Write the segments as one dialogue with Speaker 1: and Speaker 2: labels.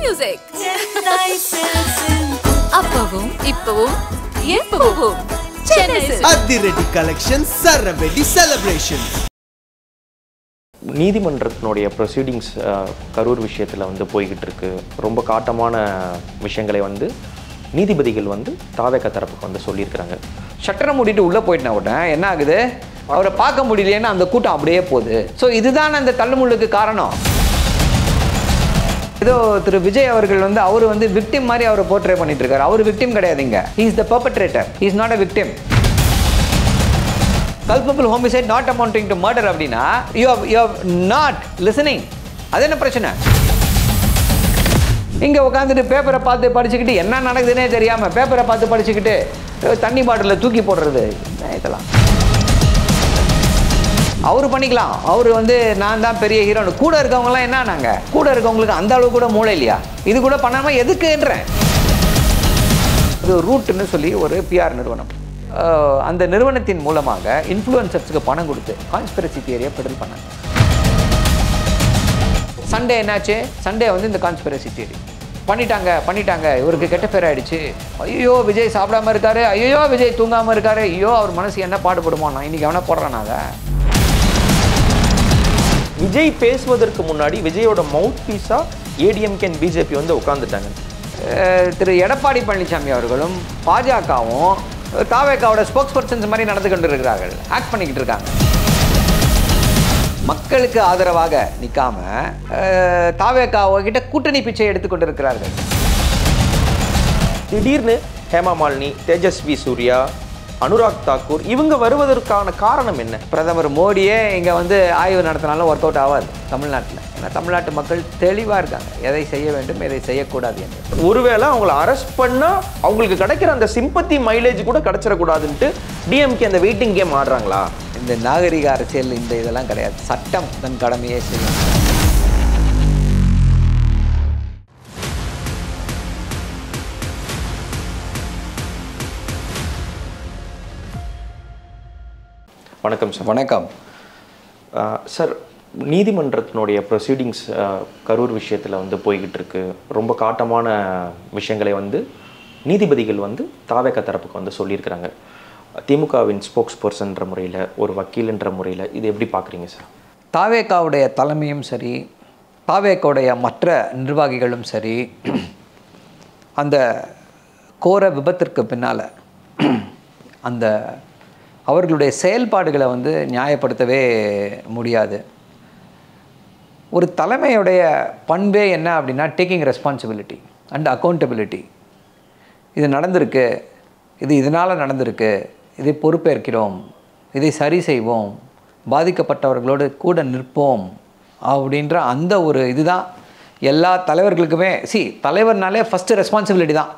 Speaker 1: music. அப்பவும் இப்பவும் எப்பவும் Chennai Silks.
Speaker 2: அதிரடி கலெக்ஷன் சரவெடி செலிப்ரேஷன்.
Speaker 3: நீதிமன்றத்தினுடைய ப்ரொசீடிங்ஸ் கரூர் விஷயத்தில் வந்து போய்கிட்டு இருக்கு. ரொம்ப காட்டமான விஷயங்களை வந்து நீதிபதிகள் வந்து தாவேக தரப்புக்கு வந்து சொல்லியிருக்கிறாங்க.
Speaker 4: ஷட்டரை மூடிட்டு உள்ளே போயிட்டா உடனே என்ன ஆகுது, அவரை பார்க்க முடியலையேன்னு அந்த கூட்டம் அப்படியே போகுது. ஸோ இதுதான் அந்த தள்ளுமுள்ளுக்கு காரணம். ஏதோ திரு விஜய் அவர்கள் வந்து அவர் வந்து விக்டிம் மாதிரி அவரை போர்ட்ரே பண்ணிட்டு இருக்காரு. அவர் விக்டிம் கிடையாதுங்க. He is the perpetrator, he is not a victim. Culpable homicide not amounting to murder அப்படின்னா யூ ஹவ் நாட் லிசனிங். அது என்ன பிரச்சனை? இங்கே உட்காந்துட்டு பேப்பரை பார்த்து படிச்சுக்கிட்டு என்ன நடக்குதுன்னே தெரியாமல் பேப்பரை பார்த்து படிச்சுக்கிட்டு தண்ணி பாட்டிலில் தூக்கி போடுறது இதெல்லாம் அவர் பண்ணிக்கலாம். அவர் வந்து நான் தான் பெரிய ஹீரோன்னு. கூட இருக்கவங்கலாம் என்ன நாங்கள் கூட இருக்கவங்களுக்கு அந்த அளவு கூட மூளை இல்லையா? இது கூட பண்ணாமல் எதுக்குன்றேன். இது ரூட்னு சொல்லி ஒரு பிஆர் நிறுவனம், அந்த நிறுவனத்தின் மூலமாக இன்ஃப்ளூயன்சர்ஸுக்கு பணம் கொடுத்து கான்ஸ்பிரசி தியரியை பெடல் பண்ணாங்க. சண்டே என்னாச்சு? சண்டே வந்து இந்த கான்ஸ்பிரசி தியரி பண்ணிட்டாங்க. இவருக்கு கெட்ட பேர் ஆயிடுச்சு. ஐயோ விஜய் சாப்பிடாம இருக்காரு, ஐயோ விஜய் தூங்காமல் இருக்காரு, ஐயோ அவர் மனசு என்ன பாடுபடுமோ, நான் இன்னைக்கு அவனை போடுறேன். அதை
Speaker 3: விஜய் பேசுவதற்கு முன்னாடி விஜயோட மவுத் பீஸா ஏடிஎம்கே அண்ட் பிஜேபி வந்து உட்காந்துட்டாங்க.
Speaker 4: திரு எடப்பாடி பழனிசாமி அவர்களும் பாஜகவும் தாவேகாவோட ஸ்போக்ஸ் பர்சன்ஸ் மாதிரி நடந்து கொண்டு இருக்கிறார்கள், ஆக்ட் பண்ணிக்கிட்டு இருக்காங்க. மக்களுக்கு ஆதரவாக நிற்காம தாவேகாவோ கிட்ட கூட்டணி பிச்சை எடுத்துக்கொண்டு இருக்கிறார்கள்.
Speaker 3: திடீர்னு ஹேமா மாலினி, தேஜஸ்வி சூர்யா, அனுராக் தாக்கூர் இவங்க வருவதற்கான காரணம் என்ன?
Speaker 4: பிரதமர் மோடியே இங்கே வந்து ஆய்வு நடத்தினாலும் ஒர்க் அவுட் ஆகாது தமிழ்நாட்டில். ஏன்னா தமிழ்நாட்டு மக்கள் தெளிவாக இருக்காங்க, எதை செய்ய வேண்டும் எதை செய்யக்கூடாது என்று.
Speaker 3: ஒருவேளை அவங்கள அரெஸ்ட் பண்ணால் அவங்களுக்கு கிடைக்கிற அந்த சிம்பத்தி மைலேஜ் கூட கிடைச்சிடக்கூடாதுன்ட்டு டிஎம்கே அந்த வெயிட்டிங் கேம் ஆடுறாங்களா?
Speaker 4: இந்த நாகரிக அரசியல் இந்த இதெல்லாம் கிடையாது. சட்டம் தன் கடமையே செய்யும்.
Speaker 3: வணக்கம் சார்.
Speaker 4: வணக்கம்
Speaker 3: சார், நீதிமன்றத்தினுடைய ப்ரொசீடிங்ஸ் கரூர் விஷயத்தில் வந்து போய்கிட்டு இருக்கு. ரொம்ப காட்டமான விஷயங்களை வந்து நீதிபதிகள் வந்து தாவேக தரப்புக்கு வந்து சொல்லியிருக்கிறாங்க. திமுகவின் ஸ்போக்ஸ் பர்சன்ற முறையில், ஒரு வக்கீல்ன்ற முறையில் இது எப்படி பார்க்குறீங்க சார்?
Speaker 4: தாவேகாவுடைய தலைமையும் சரி, தாவேகாவுடைய மற்ற நிர்வாகிகளும் சரி, அந்த கோர விபத்திற்கு பின்னால் அந்த அவர்களுடைய செயல்பாடுகளை வந்து நியாயப்படுத்தவே முடியாது. ஒரு தலைமையுடைய பண்பே என்ன அப்படின்னா டேக்கிங் ரெஸ்பான்சிபிலிட்டி அண்ட் அக்கௌண்டபிலிட்டி. இது நடந்திருக்கு, இதனால் நடந்திருக்கு, இதை பொறுப்பேற்கிறோம், இதை சரி செய்வோம், பாதிக்கப்பட்டவர்களோடு கூட நிற்போம் அப்படின்ற அந்த ஒரு இதுதான் எல்லா தலைவர்களுக்குமே. தலைவர்னாலே ஃபஸ்ட்டு ரெஸ்பான்சிபிலிட்டி தான்,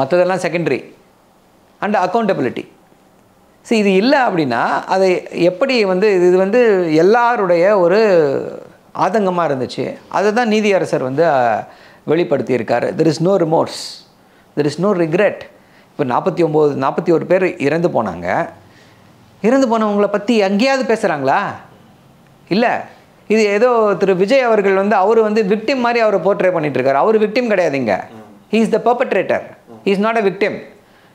Speaker 4: மற்றதெல்லாம் செகண்டரி. And accountability. இது இல்லை அப்படின்னா அதை எப்படி வந்து இது வந்து எல்லாருடைய ஒரு ஆதங்கமாக இருந்துச்சு. அதை தான் நீதியரசர் வந்து வெளிப்படுத்தியிருக்காரு. There is no remorse, there is no regret. இப்போ 41 பேர் இறந்து போனாங்க. இறந்து போனவங்களை பற்றி எங்கேயாவது பேசுகிறாங்களா? இல்லை. இது ஏதோ திரு விஜய் அவர்கள் வந்து அவர் வந்து விக்டிம் மாதிரி அவரை போர்ட்ரே பண்ணிட்டு இருக்காரு. அவர் விக்டிம் கிடையாதுங்க. He is the perpetrator, he is not a victim.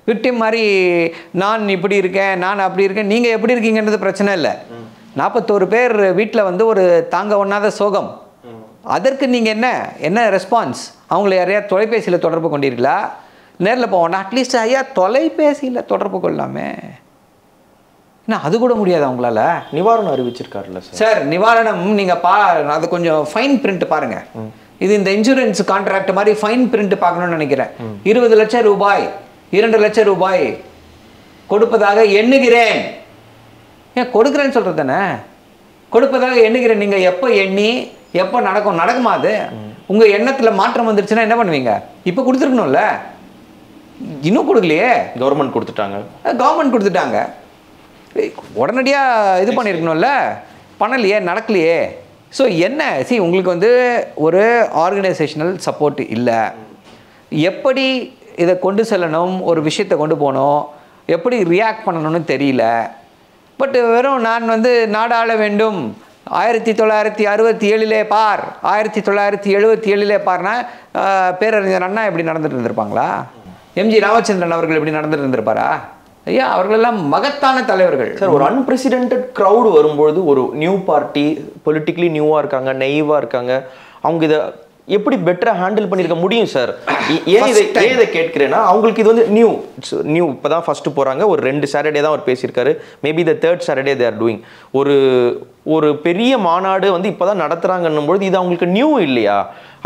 Speaker 4: Victim மாதிரி நான் இப்படி இருக்கேன், நான் அப்படி இருக்கேன், நீங்கள் எப்படி இருக்கீங்கன்றது பிரச்சனை இல்லை. 41 பேர் வீட்டில் வந்து ஒரு தாங்க ஒண்ணாத சோகம். அதற்கு நீங்கள் என்ன ரெஸ்பான்ஸ்? அவங்கள யாரையா தொலைபேசியில் தொடர்பு கொண்டீர்களா? நேரில் போவோம்னா அட்லீஸ்ட் ஐயா தொலைபேசியில் தொடர்பு கொள்ளாமே. என்ன அது கூட முடியாது அவங்களால?
Speaker 3: நிவாரணம் அறிவிச்சிருக்காருல்ல
Speaker 4: சார்? நிவாரணம் நீங்கள் அது கொஞ்சம் ஃபைன் பிரிண்ட் பாருங்கள். இது இந்த இன்சூரன்ஸ் கான்ட்ராக்ட் மாதிரி ஃபைன் பிரிண்ட் பார்க்கணும்னு நினைக்கிறேன். 20 லட்சம் ரூபாய், 2 லட்சம் ரூபாய் கொடுப்பதாக எண்ணுகிறேன். ஏன் கொடுக்குறேன்னு சொல்கிறது தானே? கொடுப்பதாக எண்ணுகிறேன். நீங்கள் எப்போ எண்ணி எப்போ நடக்குமா? அது உங்கள் எண்ணத்தில் மாற்றம் வந்துருச்சுன்னா என்ன பண்ணுவீங்க? இப்போ கொடுத்துருக்கணும்ல, இன்னும் கொடுக்கலையே.
Speaker 3: கவர்மெண்ட் கொடுத்துட்டாங்க.
Speaker 4: உடனடியாக இது பண்ணியிருக்கணும்ல, பண்ணலையே, நடக்கலையே. ஸோ என்ன உங்களுக்கு வந்து ஒரு ஆர்கனைசேஷனல் சப்போர்ட் இல்லை. எப்படி இதை கொண்டு செல்லணும், ஒரு விஷயத்தை கொண்டு போகணும், எப்படி ரியாக்ட் பண்ணணும்னு தெரியல. பட் வெறும் நான் வந்து நாடாள வேண்டும், 1967 பார், 1977 பார்னா பேரறிஞர் அண்ணா எப்படி நடந்துட்டு இருந்திருப்பாங்களா? எம்ஜி ராமச்சந்திரன் அவர்கள் எப்படி நடந்துட்டு இருந்திருப்பாரா? ஐயா, அவர்களெல்லாம் மகத்தான தலைவர்கள்.
Speaker 3: சார், ஒரு அன்பிரசிடென்டட் க்ரௌடு வரும்பொழுது ஒரு நியூ பார்ட்டி, பொலிட்டிக்கலி நியூவாக இருக்காங்க, நெய்வாக இருக்காங்க, அவங்க இதை எப்படி பெட்டராக ஹேண்டில் பண்ணியிருக்க முடியும் சார்? ஏன் இதை கேட்கிறேன்னா, அவங்களுக்கு இது வந்து நியூ இப்போ தான் ஃபஸ்ட்டு போகிறாங்க. ஒரு 2 சாட்டர்டே தான் அவர் பேசியிருக்காரு. Maybe the 3rd Saturday they are doing. ஒரு பெரிய மாநாடு வந்து இப்போ தான் நடத்துகிறாங்கன்னும் பொழுது இது அவங்களுக்கு நியூ இல்லையா?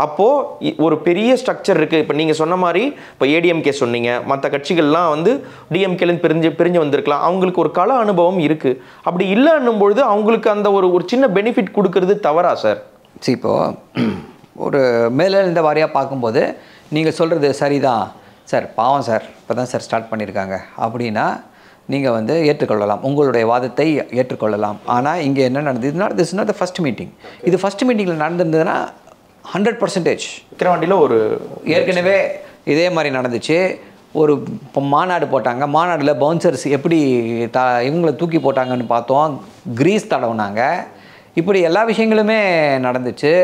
Speaker 3: அப்போது ஒரு பெரிய ஸ்ட்ரக்சர் இருக்குது. இப்போ நீங்கள் சொன்ன மாதிரி இப்போ ஏடிஎம்கே சொன்னீங்க, மற்ற கட்சிகள்லாம் வந்து டிஎம்கேலேருந்து பிரிஞ்சு வந்திருக்கலாம். அவங்களுக்கு ஒரு கள அனுபவம் இருக்குது. அப்படி இல்லைன்னும் பொழுது அவங்களுக்கு அந்த ஒரு சின்ன பெனிஃபிட் கொடுக்கறது தவறா சார்?
Speaker 4: சரி, இப்போது ஒரு மேலெழுந்த வாரியாக பார்க்கும்போது நீங்கள் சொல்கிறது சரிதான் சார், பாவம் சார், இப்போ தான் சார் ஸ்டார்ட் பண்ணியிருக்காங்க அப்படின்னா நீங்கள் வந்து ஏற்றுக்கொள்ளலாம், உங்களுடைய வாதத்தை ஏற்றுக்கொள்ளலாம். ஆனால் இங்கே என்ன நடந்தது? This is not the first meeting. இது ஃபஸ்ட் மீட்டிங்கில் நடந்திருந்ததுன்னா 100%
Speaker 3: விக்கிரவாண்டியில் ஒரு
Speaker 4: ஏற்கனவே இதே மாதிரி நடந்துச்சு. ஒரு இப்போ மாநாடு போட்டாங்க. மாநாடில் பவுன்சர்ஸ் எப்படி இவங்களை தூக்கி போட்டாங்கன்னு பார்த்தோம், கிரீஸ் தடவுனாங்க. இப்படி எல்லா விஷயங்களுமே நடந்துச்சு.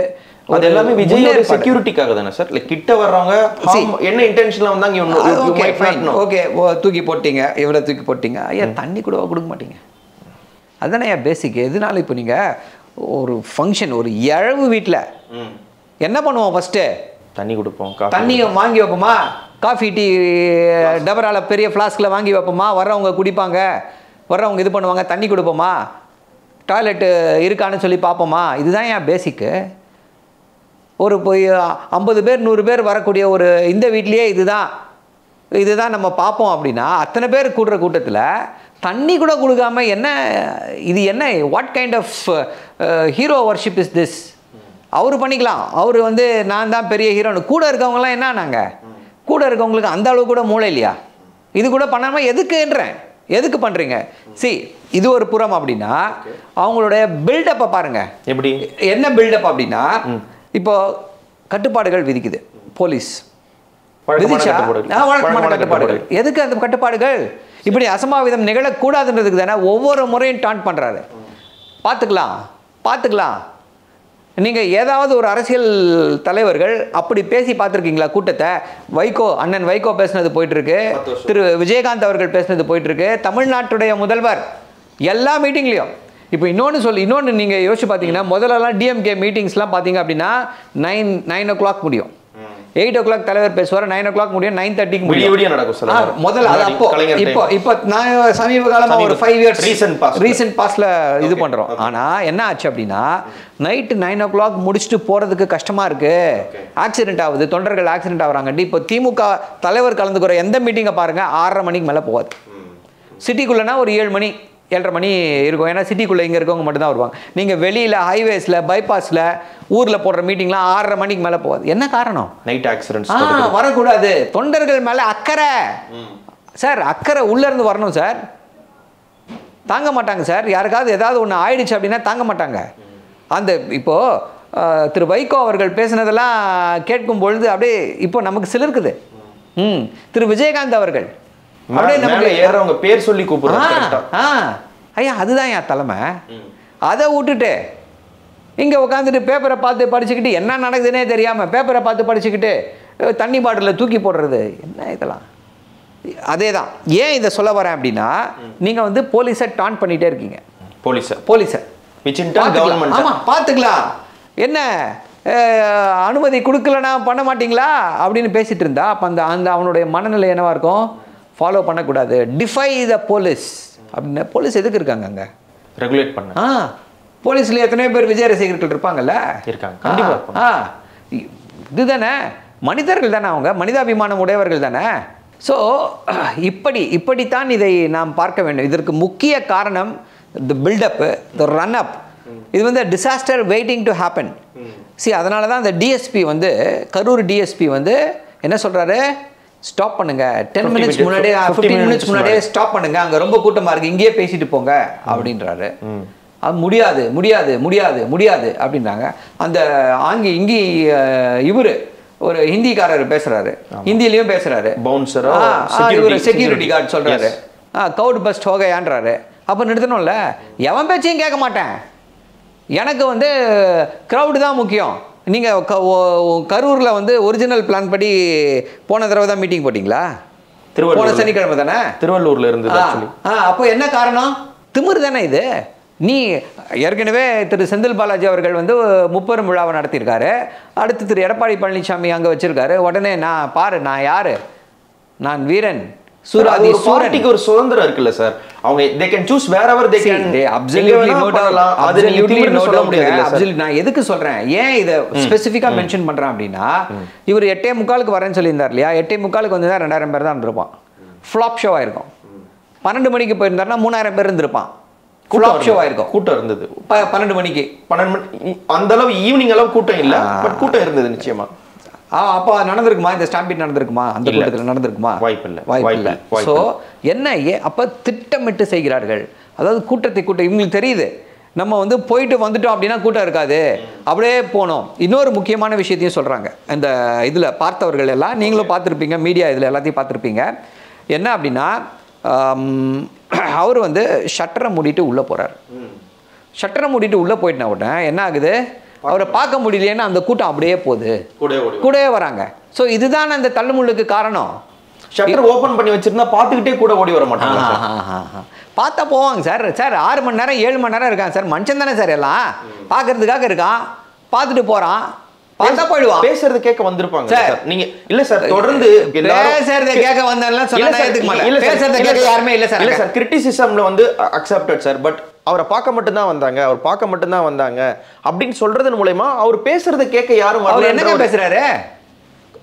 Speaker 3: அது எல்லாமே விஜயோட செக்யூரிட்டிக்காக தானே சார்? லைக் கிட்ட வர்றவங்க என்ன இன்டென்ஷன்ல வந்தாங்க?
Speaker 4: ஓகே, தூக்கி போட்டீங்க, இவ்வளோ தூக்கி போட்டீங்க. ஐயா, தண்ணி கூட கொடுக்க மாட்டீங்க. அதுதானே ஐயா பேசிக். எதுனாலும் இப்போ நீங்கள் ஒரு ஃபங்க்ஷன், ஒரு இழவு வீட்டில் என்ன பண்ணுவோம்? ஃபஸ்ட்டு
Speaker 3: தண்ணி கொடுப்போம்,
Speaker 4: தண்ணியை வாங்கி வைப்போமா? காஃபி டீ டபரால பெரிய ஃப்ளாஸ்கில் வாங்கி வைப்போமா? வர்றவங்க குடிப்பாங்க, வர்றவங்க இது பண்ணுவாங்க. தண்ணி கொடுப்போமா? டாய்லெட்டு இருக்கான்னு சொல்லி பார்ப்போமா? இதுதான் ஏன் பேசிக்கு. ஒரு போய் 50 பேர் 100 பேர் வரக்கூடிய ஒரு இந்த வீட்லேயே இதுதான் நம்ம பார்ப்போம் அப்படின்னா, அத்தனை பேர் கூடுற கூட்டத்தில் தண்ணி கூட கொடுக்காம இது என்ன? What kind of hero worship is this? அவர் பண்ணிக்கலாம், அவர் வந்து நான் தான் பெரிய ஹீரோன்னு. கூட இருக்கவங்களாம் என்ன ஆனாங்க? கூட இருக்கவங்களுக்கு அந்த அளவு கூட மூளை இல்லையா? இது கூட பண்ணாமல் எதுக்கு பண்ணுறீங்க? இது ஒரு புறம் அப்படின்னா, அவங்களுடைய பில்டப்பை பாருங்க. எப்படி என்ன பில்டப் அப்படின்னா, இப்போ கட்டுப்பாடுகள் விதிக்குது போலீஸ், வழக்கமான கட்டுப்பாடுகள். எதுக்கு அந்த கட்டுப்பாடுகள்? இப்படி அசம்பாவிதம் நிகழக்கூடாதுன்றதுக்கு தானே ஒவ்வொரு முறையும் டான்ட் பண்ணுறாரு. பார்த்துக்கலாம். நீங்கள் ஏதாவது ஒரு அரசியல் தலைவர்கள் அப்படி பேசி பார்த்துருக்கீங்களா? கூட்டத்தை அண்ணன் வைகோ பேசுனது போயிட்டுருக்கு, திரு விஜயகாந்த் அவர்கள் பேசுனது போயிட்டுருக்கு, தமிழ்நாட்டுடைய முதல்வர் எல்லா மீட்டிங்லேயும். இப்போ இன்னொன்று நீங்கள் யோசிச்சு பார்த்தீங்கன்னா, முதல்லலாம் டிஎம்கே மீட்டிங்ஸ்லாம் பார்த்தீங்க அப்படின்னா 9 o'clock முடியும், 8 o'clock தலைவர் பேசுவார், 9 o'clock முடியும், 9:30 முடியும் நடக்கும் முதல்ல. அது இப்போ நான் சமீப காலமாக ஒரு 5 years ரீசன்ட் பாஸ்ட்ல இது பண்ணுறோம். ஆனால் என்ன ஆச்சு அப்படின்னா, நைட்டு 9 o'clock முடிச்சுட்டு போகிறதுக்கு கஷ்டமாக இருக்குது, ஆக்சிடென்ட் ஆகுது, தொண்டர்கள் ஆக்சிடென்ட் ஆகுறாங்க. இப்போ திமுக தலைவர் கலந்துக்கிற எந்த மீட்டிங்கை பாருங்கள், 6:30 மணிக்கு மேலே போகாது. சிட்டிக்குள்ளேனா ஒரு 7 மணி 7:30 மணி இருக்கும். ஏன்னா சிட்டிக்குள்ளே இங்கே இருக்கவங்க மட்டும்தான் வருவாங்க. நீங்கள் வெளியில் ஹைவேஸில் பைபாஸில் ஊரில் போடுற மீட்டிங்லாம் 6:30 மணிக்கு மேலே போகாது. என்ன காரணம்?
Speaker 3: நைட் ஆக்சிடென்ட்ஸ்
Speaker 4: வரக்கூடாது. தொண்டர்கள் மேலே அக்கறை சார், அக்கறை உள்ளேருந்து வரணும் சார். தாங்க மாட்டாங்க சார். யாருக்காவது ஏதாவது ஒன்று ஆயிடுச்சு அப்படின்னா தாங்க மாட்டாங்க. அந்த இப்போது திரு வைகோ அவர்கள் பேசுனதெல்லாம் கேட்கும் பொழுது அப்படியே இப்போ நமக்கு சிலிர்க்குது. திரு விஜயகாந்த் அவர்கள்
Speaker 3: ஏறவங்க பேர் சொல்லி கூப்பிடுறாங்க.
Speaker 4: ஐயா, அதுதான் என் தலைமை. அதை விட்டுட்டு இங்கே உட்காந்துட்டு பேப்பரை பார்த்து படிச்சுக்கிட்டு என்ன நடக்குதுன்னே தெரியாமல் பேப்பரை பார்த்து படிச்சுக்கிட்டு தண்ணி பாட்டிலில் தூக்கி போடுறது என்ன இதெல்லாம்? அதே தான். ஏன் இதை சொல்ல வரேன் அப்படின்னா, நீங்கள் வந்து போலீஸை டான் பண்ணிகிட்டே இருக்கீங்க. போலீஸை ஆமாம் பார்த்துக்கலாம், என்ன அனுமதி கொடுக்கலன்னா பண்ண மாட்டிங்களா அப்படின்னு பேசிகிட்டு இருந்தா, அப்போ அந்த அவனுடைய மனநிலை என்னவாக இருக்கும்? ஃபாலோ பண்ணக்கூடாது, டிஃபை த போலீஸ் அப்படின்னு. போலீஸ் எதுக்கு இருக்காங்க அங்கே?
Speaker 3: ரெகுலேட் பண்ண.
Speaker 4: போலீஸில் எத்தனையோ பேர் விஜய் ரசிகர்கள் இருப்பாங்கல்ல,
Speaker 3: இருக்காங்க.
Speaker 4: இதுதானே மனிதர்கள் தானே, அவங்க மனிதாபிமானம் உடையவர்கள் தானே. ஸோ இப்படித்தான் இதை நாம் பார்க்க வேண்டும். இதற்கு முக்கிய காரணம் தி பில்டப்பு, தி ரன் அப். இது வந்து டிசாஸ்டர் வெயிட்டிங் டு ஹேப்பன். அதனால தான் அந்த டிஎஸ்பி வந்து, கரூர் டிஎஸ்பி வந்து என்ன சொல்கிறாரு? ஸ்டாப் பண்ணுங்க, 10 minutes முன்னாடியே 15 minutes முன்னாடியே ஸ்டாப் பண்ணுங்க, அங்கே ரொம்ப கூட்டமாக இருக்குது, இங்கேயே பேசிட்டு போங்க அப்படின்றாரு. அது முடியாது அப்படின்றாங்க. அந்த இங்கே இவர் ஒரு ஹிந்திக்காரர் பேசுகிறாரு, ஹிந்திலையும் பேசுகிறாரு. இவர் செக்யூரிட்டி கார்டு சொல்கிறாரு, கவுட் பஸ்ட் ஹோகையான்றாரு. அப்போ நிறுத்தணும்ல, எவன் பேச்சையும் கேட்க மாட்டேன், எனக்கு வந்து க்ரௌடு தான் முக்கியம். நீங்கள் கரூரில் வந்து ஒரிஜினல் பிளான் படி போன தடவை தான் மீட்டிங் போட்டிங்களா? போன சனிக்கிழமை தானே
Speaker 3: திருவள்ளூரில் இருந்தது.
Speaker 4: அப்போ என்ன காரணம்? திமிரு தானே இது. நீ ஏற்கனவே திரு செந்தில் பாலாஜி அவர்கள் வந்து முப்பெரும் விழாவை நடத்தியிருக்காரு. அடுத்து திரு எடப்பாடி பழனிசாமி அங்கே வச்சிருக்காரு. உடனே நான் பாரு, நான் யாரு, நான் வீரன், சூராதி சூரனுக்கு
Speaker 3: ஒரு சுதந்திரம் இருக்குல்ல சார். அவங்க they can choose wherever they can.
Speaker 4: absolutely no doubt. absolutely no doubt. நான் எதுக்கு சொல்றேன், ஏன் இதை ஸ்பெசிஃபிக்கா மென்ஷன் பண்றேன் அப்படின்னா, இவர் 8:45 வரேன்னு சொல்லியிருந்தார் இல்லையா? 8:45 வந்து 2000 பேர் தான் இருந்திருப்பான். ஃப்ளாப் ஷோ ஆயிருக்கும். 12 மணிக்கு போயிருந்தாருன்னா 3000 பேர் இருந்திருப்பான். ஃப்ளாப் ஷோ ஆயிருக்கும்.
Speaker 3: கூட்டம் இருந்தது
Speaker 4: 12 மணிக்கு.
Speaker 3: அந்த அளவு ஈவினிங் அளவு கூட்டம் இல்ல, பட் கூட்டம் இருந்தது நிச்சயமா.
Speaker 4: அப்போ நடந்திருக்குமா? இந்த ஸ்டாம்பீட் நடந்திருக்குமா? அந்த கூட்டத்தில் நடந்திருக்குமா? வாய்ப்பில்லை. ஸோ என்ன, அப்போ திட்டமிட்டு செய்கிறார்கள். அதாவது கூட்டத்தை இவங்களுக்கு தெரியுது, நம்ம வந்து போயிட்டு வந்துட்டோம் அப்படின்னா கூட்டம் இருக்காது, அப்படியே போனோம். இன்னொரு முக்கியமான விஷயத்தையும் சொல்கிறாங்க. இந்த இதில் பார்த்தவர்கள் எல்லாம், நீங்களும் பார்த்துருப்பீங்க, மீடியா இதில் எல்லாத்தையும் பார்த்துருப்பீங்க. என்ன அப்படின்னா, அவர் வந்து ஷட்டரை மூடிட்டு உள்ளே போகிறார். ஷட்டரை மூடிட்டு உள்ளே போயிட்டுனா உடனே என்ன ஆகுது, அவரை பார்க்க முடியலையேன்னா அந்த கூட்டம் அப்படியே போகுது, கூடவே வராங்க. ஸோ இதுதான் அந்த தள்ளுமுள்ளுக்கு காரணம்.
Speaker 3: ஷட்டர் ஓப்பன் பண்ணி வச்சிருந்தா பார்த்துக்கிட்டே கூட ஓடி வர மாட்டாங்க.
Speaker 4: பார்த்தா போவாங்க சார். 6 மணி நேரம் 7 மணி நேரம் இருக்காங்க சார். மனுஷன் தானே சார், எல்லாம் பார்க்கறதுக்காக இருக்கான், பார்த்துட்டு போகிறான், பார்த்தா போயிடுவான்.
Speaker 3: பேசுறது கேட்க வந்திருப்பாங்க சார். நீங்க இல்ல சார், தொடர்ந்து
Speaker 4: பேசுறத கேட்க வந்தாலும் பேசுறத கேட்க யாருமே இல்ல சார்.
Speaker 3: இல்ல சார், கிரிட்டிசிசம்ல வந்து அக்செப்டட் சார். பட் அவரை பார்க்க மட்டும்தான் வந்தாங்க, அவர் பார்க்க மட்டும்தான் வந்தாங்க அப்படின்னு சொல்றதன் மூலமா அவர் பேசுறத கேட்க யாரும் வரல.
Speaker 4: என்ன பேசுறாரு?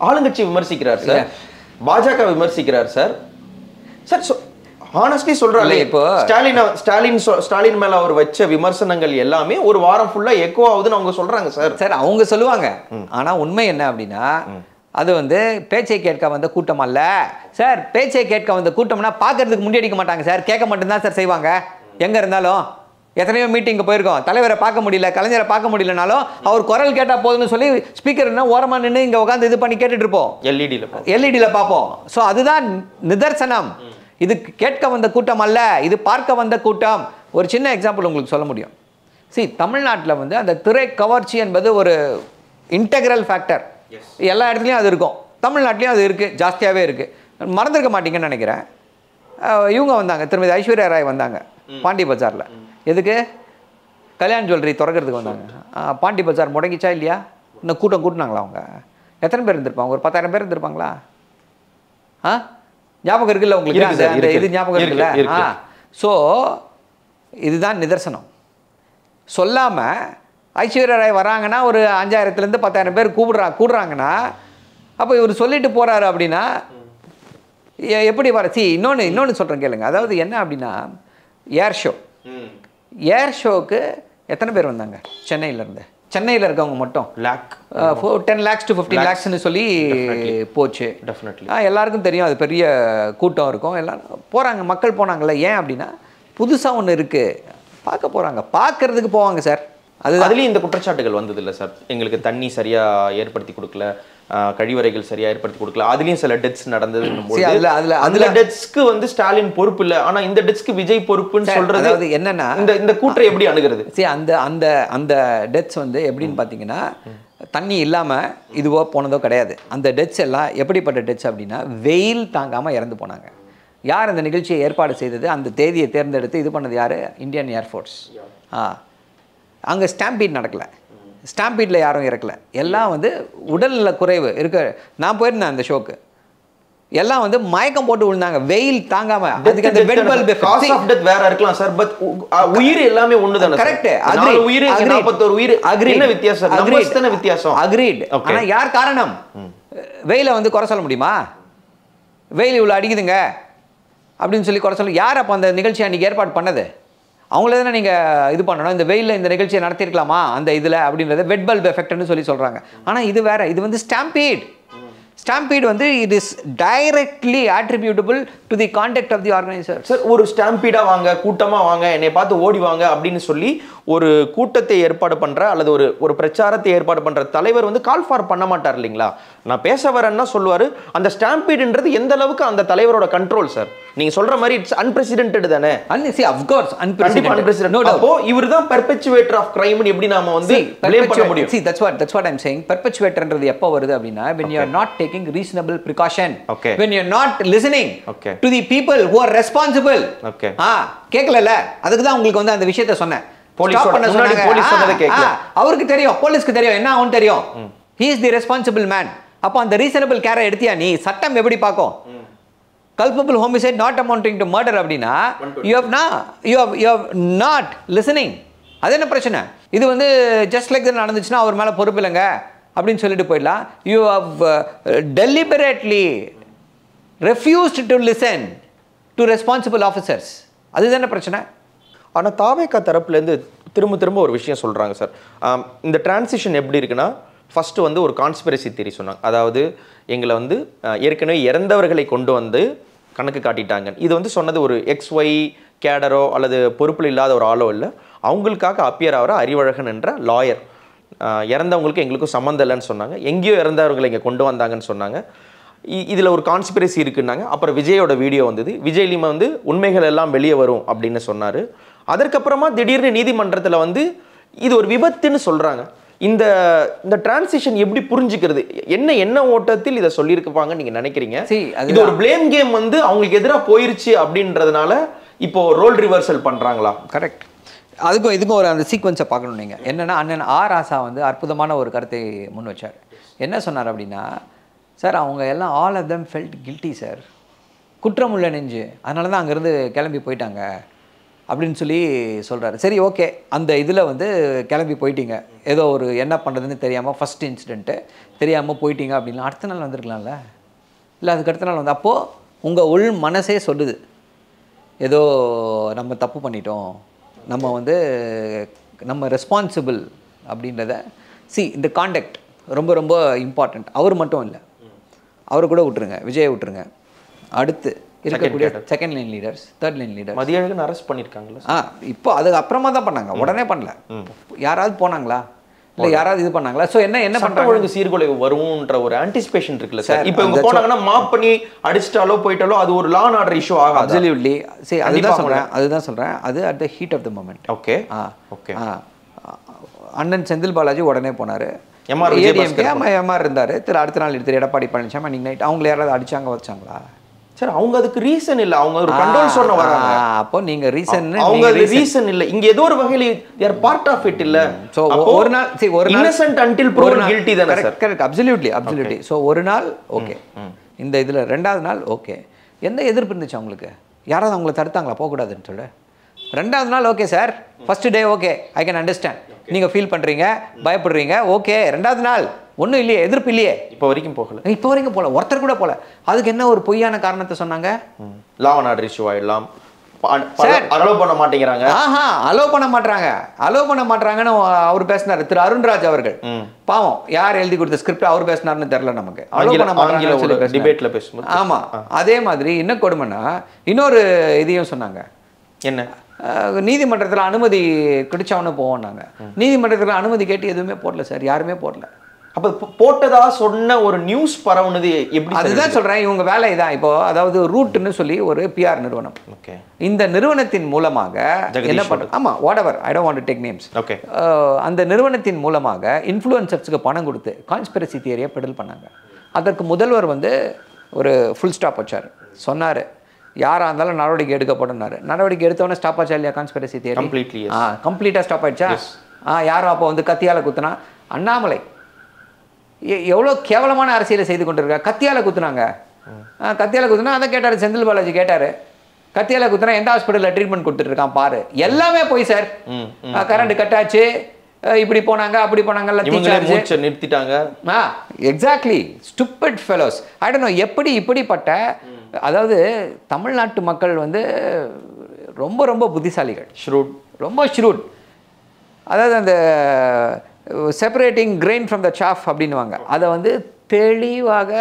Speaker 3: ஆளுங்கட்சி விமர்சிக்கிறார் சார், பாஜக விமர்சிக்கிறார் சார். சார் ஹானஸ்ட்லி சொல்றாரு, இப்போ ஸ்டாலின் மேல அவர் வச்ச விமர்சனங்கள் எல்லாமே ஒரு வாரம் ஃபுல்லா எக்கோ ஆகுதுன்னு அவங்க சொல்றாங்க சார்.
Speaker 4: சார் அவங்க சொல்லுவாங்க. ஆனா உண்மை என்ன அப்படின்னா, அது வந்து பேச்சை கேட்க வந்த கூட்டம் அல்ல சார். பேச்சை கேட்க வந்த கூட்டம்னா பார்க்கறதுக்கு முன்னாடிக்க மாட்டாங்க சார், கேட்க மட்டும்தான் சார் செய்வாங்க. எங்க இருந்தாலும் எத்தனையோ மீட்டிங்கு போயிருக்கோம், தலைவரை பார்க்க முடியல, கலைஞரை பார்க்க முடியலனாலும் அவர் குரல் கேட்டால் போதுன்னு சொல்லி ஸ்பீக்கர் என்ன ஓரமாக நின்று இங்கே உட்காந்து இது பண்ணி கேட்டுட்டு இருப்போம், எல்இடியில் பார்ப்போம். ஸோ அதுதான் நிதர்சனம். இது கேட்க வந்த கூட்டம் அல்ல, இது பார்க்க வந்த கூட்டம். ஒரு சின்ன எக்ஸாம்பிள் உங்களுக்கு சொல்ல முடியும். தமிழ்நாட்டில் வந்து அந்த திரை கவர்ச்சி என்பது ஒரு இன்டெக்ரல் ஃபேக்டர். எல்லா இடத்துலையும் அது இருக்கும், தமிழ்நாட்டிலையும் அது இருக்குது, ஜாஸ்தியாகவே இருக்குது. மறந்துருக்க மாட்டீங்கன்னு நினைக்கிறேன். இவங்க வந்தாங்க, திருமதி ஐஸ்வர்யா ராய் வந்தாங்க பாண்டி பஜாரில். எதுக்கு? கல்யாண் ஜுவல்லரி திறக்கிறதுக்கு வந்தாங்க. பாண்டி பஜார் முடங்கிச்சா இல்லையா? இன்னும் கூட்டினாங்களா அவங்க? எத்தனை பேர் இருந்திருப்பாங்க? ஒரு 10,000 பேர் இருந்திருப்பாங்களா? ஞாபகம் இருக்குல்ல உங்களுக்கு? அந்த இது ஞாபகம் இருக்குல்ல? ஸோ இதுதான் நிதர்சனம். சொல்லாமல் ஐஸ்வர்யா ராய் வராங்கன்னா ஒரு 5000 10,000 பேர் கூடுறாங்கன்னா, அப்போ இவர் சொல்லிட்டு போகிறாரு அப்படின்னா எப்படி வர? இன்னொன்று சொல்கிறேன் கேளுங்க. அதாவது என்ன அப்படின்னா, ஏர் ஷோக்கு எத்தனை பேர் வந்தாங்க சென்னையிலேருந்து? சென்னையில் இருக்கவங்க மட்டும் 10 lakhs to 15 lakhsன்னு சொல்லி போச்சு. எல்லாருக்கும் தெரியும், அது பெரிய கூட்டம் இருக்கும், எல்லாரும் போகிறாங்க, மக்கள் போனாங்கல்ல. ஏன் அப்படின்னா புதுசாக ஒன்று இருக்குது, பார்க்க போகிறாங்க, பார்க்கறதுக்கு போவாங்க சார்.
Speaker 3: அதுலேயும் இந்த குற்றச்சாட்டுகள் வந்தது இல்லை சார், எங்களுக்கு தண்ணி சரியாக ஏற்படுத்தி கொடுக்கல, கழிவறைகள் சரியா ஏற்படுத்தி கொடுக்கல, அதுலயும் சில டெத்ஸ் நடந்தது. அதுல டெத்ஸ்க்கு வந்து ஸ்டாலின் பொறுப்பு இல்லை, ஆனா இந்த டெத்ஸ்க்கு விஜய் பொறுப்புன்னு சொல்றது
Speaker 4: என்னன்னா,
Speaker 3: இந்த கூற்றை எப்படி அணுகிறது?
Speaker 4: அந்த டெத்ஸ் வந்து எப்படின்னு பாத்தீங்கன்னா, தண்ணி இல்லாம இதுவோ போனதோ கிடையாது. அந்த டெத்ஸ் எல்லாம் எப்படிப்பட்ட டெத்ஸ் அப்படின்னா, வெயில் தாங்காம இறந்து போனாங்க. யார் அந்த நிகழ்ச்சியை ஏற்பாடு செய்தது, அந்த தேதியை தேர்ந்தெடுத்து இது பண்ணது யாரு? Indian air force. அங்கே ஸ்டாம்பீட் நடக்கலை, ஸ்டாம்பீட்டில் யாரும் இறக்கல, எல்லாம் வந்து உடல்நல குறைவு இருக்க. நான் போயிருந்தேன் அந்த ஷோக்கு, எல்லாம் வந்து மயக்கம் போட்டு விழுந்தாங்க, வெயில் தாங்காம. அதுக்கு அந்த bed bulb
Speaker 3: cause of death வேற இருக்கலாம் சார், பட் உயிர் எல்லாமே ஒண்ணுதானே?
Speaker 4: கரெக்ட்.
Speaker 3: உயிர் 41 உயிர், என்ன வித்தியாசம்? நம்பர்ஸ் தான வித்தியாசம்.
Speaker 4: அக்ரீட். ஆனா யார் காரணம்? வெயில வந்து குறை சொல்ல முடியுமா? வெயில் இவ்வளவு அடிக்குதுங்க அப்படின்னு சொல்லி குறை சொல்ல யார்? அப்போ அந்த நிகழ்ச்சி அன்னைக்கு ஏற்பாடு பண்ணது அவங்கள தானே நீங்கள் இது பண்ணணும். இந்த வெயிலில் இந்த நிகழ்ச்சியை நடத்திருக்கலாமா அந்த இதில் அப்படின்றத வெட் பல்ப் எஃபெக்ட்னு சொல்லி சொல்கிறாங்க. ஆனால் இது வேற, இது வந்து ஸ்டாம்பீட் வந்து it is directly attributable to the conduct of the organizer.
Speaker 3: Sir ஒரு ஸ்டாம்பீடா வாங்க, கூட்டமா வாங்க, என்னை பார்த்து ஓடி வாங்க அப்படின்னு சொல்லி ஒரு கூட்டத்தை ஏற்பாடு பண்ற அல்லது ஒரு பிரச்சாரத்தை ஏற்பாடு பண்ற தலைவர் வந்து கால் ஃபார் பண்ண மாட்டார் இல்லைங்களா? நான் பேச வரேன்னா சொல்லுவாரு. அந்த ஸ்டாம்பீடுன்றது எந்த அளவுக்கு அந்த தலைவரோட கண்ட்ரோல் சார்? நீங்க சொல்ற மாதிரி இட்ஸ் அன்பிரசிடென்டட் தானே?
Speaker 4: See, of course, unprecedented.
Speaker 3: No doubt. அப்போ இவர்தான் பெர்பெச்சுவேட்டர் ஆஃப் கிரைம் னு எப்படி நாம வந்து ப்ளேம் பண்ண முடியும்?
Speaker 4: See, that's what I'm saying. Perpetuatorன்றது எப்போ வருது அப்படினா when you are not taking reasonable precaution. When you are not listening to the people who are responsible. கேக்கலல, அதுக்கு தான் உங்களுக்கு வந்து அந்த விஷயத்தை சொன்னேன். போலீஸ் சொன்னதை கேக்கல. அவருக்கு தெரியும், போலீஸ்க்கு தெரியும் என்ன ஆகும் தெரியும். He is the responsible man. அப்ப அந்த reasonable care எடுத்தியா நீ? சட்டம் எப்படி பாக்கும்? Culpable homicide not amounting to murder அப்படினா you have not listening. அது என்ன பிரச்சனை? இது வந்து just like that நடந்துச்சுனா அவர் மேல பொறுப்பு இல்லங்க அப்படினு சொல்லிட்டு போயிடலாம். You have deliberately refused to listen to responsible officers. அது என்ன பிரச்சனை?
Speaker 3: ஆனா தாவேகா தரப்புல இருந்து திரும்ப ஒரு விஷயம் சொல்றாங்க சார். இந்த டிரான்சிஷன் எப்படி இருக்குன்னா, ஃபர்ஸ்ட் வந்து ஒரு கான்ஸ்பிரசி தியரி சொன்னாங்க. அதாவது எங்களை வந்து ஏற்கனவே இறந்தவர்களை கொண்டு வந்து கணக்கு காட்டிட்டாங்க. இது வந்து சொன்னது ஒரு XY கேடரோ அல்லது பொறுப்பில் இல்லாத ஒரு ஆளோ இல்லை, அவங்களுக்காக அப்பியர் ஆகிற அறிவழகன் என்ற லாயர். இறந்தவங்களுக்கு எங்களுக்கும் சம்மந்தம் இல்லைன்னு சொன்னாங்க. எங்கேயோ இறந்தவர்களை இங்கே கொண்டு வந்தாங்கன்னு சொன்னாங்க. இதில் ஒரு கான்ஸ்பிரசி இருக்குன்னாங்க. அப்புறம் விஜயோட வீடியோ வந்தது. விஜய்லிமா வந்து உண்மைகள் எல்லாம் வெளியே வரும் அப்படின்னு சொன்னார். அதற்கப்புறமா திடீர்னு நீதிமன்றத்தில் வந்து இது ஒரு விபத்துன்னு சொல்கிறாங்க. இந்த டிரான்சிஷன் எப்படி புரிஞ்சுக்கிறது? என்ன ஓட்டத்தில் இதை சொல்லியிருப்பாங்க நீங்க நினைக்கிறீங்க? இது ஒரு ப்ளேம் கேம் வந்து அவங்களுக்கு எதிராக போயிருச்சு அப்படின்றதுனால இப்போ ரோல் ரிவர்சல் பண்றாங்களா?
Speaker 4: கரெக்ட். அதுக்கும் இதுக்கும் ஒரு அந்த சீக்வன்ஸை பார்க்கணும் நீங்கள். என்னென்னா அண்ணன் ராசா வந்து அற்புதமான ஒரு கருத்தை முன் வச்சார். என்ன சொன்னார் அப்படின்னா, சார் அவங்க எல்லாம் all of them felt guilty sir, குற்றமுள்ள நெஞ்சு, அதனால தான் அங்கேருந்து கிளம்பி போயிட்டாங்க அப்படின்னு சொல்லி சொல்கிறாரு. சரி, ஓகே, அந்த இதில் வந்து கிளம்பி போயிட்டீங்க, ஏதோ ஒரு என்ன பண்ணுறதுன்னு தெரியாமல் ஃபஸ்ட் இன்சிடென்ட்டு தெரியாமல் போயிட்டீங்க அப்படின்னா அடுத்த நாள் வந்திருக்கலாம்ல? இல்லை அதுக்கு அடுத்த நாள் வந்து அப்போது உங்கள் உள் மனசே சொல்லுது ஏதோ நம்ம தப்பு பண்ணிட்டோம், நம்ம வந்து நம்ம ரெஸ்பான்சிபிள் அப்படின்றத. இந்த காண்டக்ட் ரொம்ப ரொம்ப இம்பார்ட்டண்ட். அவர் மட்டும் இல்லை, அவரை கூட விட்டுருங்க, விஜயை விட்டுருங்க, அடுத்து இருக்கக்கூடிய second line leaders, third line leaders
Speaker 3: Mathiyazhagan arrest பண்ணியிருக்காங்களா?
Speaker 4: இப்போ அதுக்கு அப்புறமா தான் பண்ணாங்க, உடனே பண்ணல. யாராவது போனாங்களா இல்லை யாராவது இது பண்ணாங்களா? ஸோ என்ன பண்ணுறாங்க,
Speaker 3: ஒழுங்கு சீர்குலைவு வரும்ன்ற ஒரு ஆன்டிசிபேஷன் இருக்குல்ல சார். இப்போ இவங்க போனாங்கன்னா மாப் பண்ணி அடிச்சிட்டாலோ போயிட்டாலோ அது ஒரு லா அண்ட் ஆர்டர் இஷ்யூ ஆகாது.
Speaker 4: அப்சல்யூட்லி. அதுதான் சொல்கிறேன், அது at the heat of the moment.
Speaker 3: Okay.
Speaker 4: அண்ணன் செந்தில் பாலாஜி உடனே போனார், எம்ஆர் இருந்தார், அடுத்த நாள் திரு எடப்பாடி பழனிசாமி அன்னைக்கு நைட் அவங்களை யாராவது அடிச்சாங்க வச்சாங்களா?
Speaker 3: சார் அவங்க அதுக்கு ரீசன் இல்ல, அவங்க ஒரு கண்ட்ரோல் சொன்ன வராங்க.
Speaker 4: அப்போ நீங்க ரீசன்,
Speaker 3: அவங்க ரீசன் இல்ல, இங்க ஏதோ ஒரு வகையில they are part of it இல்ல.
Speaker 4: சோ ஒரு நாள்
Speaker 3: innocent until proven guilty தான சார்?
Speaker 4: Correct, absolutely. சோ ஒரு நாள் ஓகே, இந்த இதுல ரெண்டாவது நாள் ஓகே, எந்த எதிர்ப்பு இருந்துச்சு அவங்களுக்கு? யாராவது அவங்களை தடுத்தாங்களா போக கூடாதுன்னு சொல்ல? ரெண்டாவது நாள் okay sir, first day okay, I can understand, நீங்க ஃபீல் பண்றீங்க, பயப்படுறீங்க, ஓகே. ரெண்டாவது நாள் ஒன்றும் இல்லையே, எதிர்ப்பு இல்லையே, இப்போ வரைக்கும் போகல, ஒருத்தர் கூட போகல. அதுக்கு என்ன ஒரு பொய்யான காரணத்தை சொன்னாங்க?
Speaker 3: லா அண்ட் ஆர்டர் இஷ்யூ ஆயிடலாம், அலோவ் பண்ண மாட்டேங்கிறாங்க.
Speaker 4: அலோவ் பண்ண மாட்டாங்கன்னு அவர் பேசினாரு, திரு அருண்ராஜ் அவர்கள். பாவம், யார் எழுதி கொடுத்த ஸ்கிரிப்ட் அவர் பேசினார்னு தெரியல நமக்கு. அலோவ் பண்ண மாட்டாங்க
Speaker 3: டிபேட்ல பேசும்போது.
Speaker 4: ஆமா, அதே மாதிரி இன்னும் கொடுமைன்னா இன்னொரு இதையும் சொன்னாங்க.
Speaker 3: என்ன?
Speaker 4: நீதிமன்றத்தில் அனுமதி கிடைச்சவனு போவோம்னாங்க. நீதிமன்றத்தில் அனுமதி கேட்டு எதுவுமே போடல சார், யாருமே போடல.
Speaker 3: அப்ப போட்டதா சொன்ன ஒரு நியூஸ் பரவுனது எப்படி?
Speaker 4: அதுதான் சொல்றேன், இவங்க வேலை தான். இப்போ அதாவது ரூட்னு சொல்லி ஒரு PR நிறுவனம், இந்த நிறுவனத்தின் மூலமாக என்ன பண்றது? ஆமா, whatever, I don't want to take names.
Speaker 3: Okay.
Speaker 4: அந்த நிறுவனத்தின் மூலமாக இன்ஃப்ளூயன்சர்ஸ்க்கு பணம் கொடுத்து கான்ஸ்பிரசி தியரியை பெடல் பண்ணாங்க. அதற்கு முதல்வர் வந்து ஒரு ஃபுல் ஸ்டாப் வச்சார், சொன்னார் யாராக இருந்தாலும் நடவடிக்கை எடுக்கப்படும்னாரு. நடவடிக்கை எடுத்தவொடனே ஸ்டாப் ஆச்சா இல்லையா கான்ஸ்பிரசி தியரி? கம்ப்ளீட்டாக ஸ்டாப் ஆயிடுச்சா? யாரும் அப்போ வந்து கத்தியால் குத்துனா? அண்ணாமலை எவ்வளோ கேவலமான அரசியலை செய்து கொண்டிருக்கா. கத்தியால் குத்துனாங்க, கத்தியால் குத்துனா அதை கேட்டார் செந்தில் பாலாஜி, கேட்டார் கத்தியால் குத்துனா எந்த ஹாஸ்பிட்டலில் ட்ரீட்மெண்ட் கொடுத்துட்டு இருக்கான் பாரு. எல்லாமே போய் சார், கரண்ட் கட் ஆச்சு, இப்படி போனாங்க அப்படி போனாங்க,
Speaker 3: நிறுத்திட்டாங்க.
Speaker 4: Exactly, stupid fellows. I don't know எப்படி இப்படிப்பட்ட, அதாவது தமிழ்நாட்டு மக்கள் வந்து ரொம்ப ரொம்ப புத்திசாலிகள், ரொம்ப ஷ்ரூட். அதாவது அந்த செப்பரேட்டிங் கிரெயின் ஃப்ரம் த சாஃப் அப்படின்னுவாங்க, அதை வந்து தெளிவாக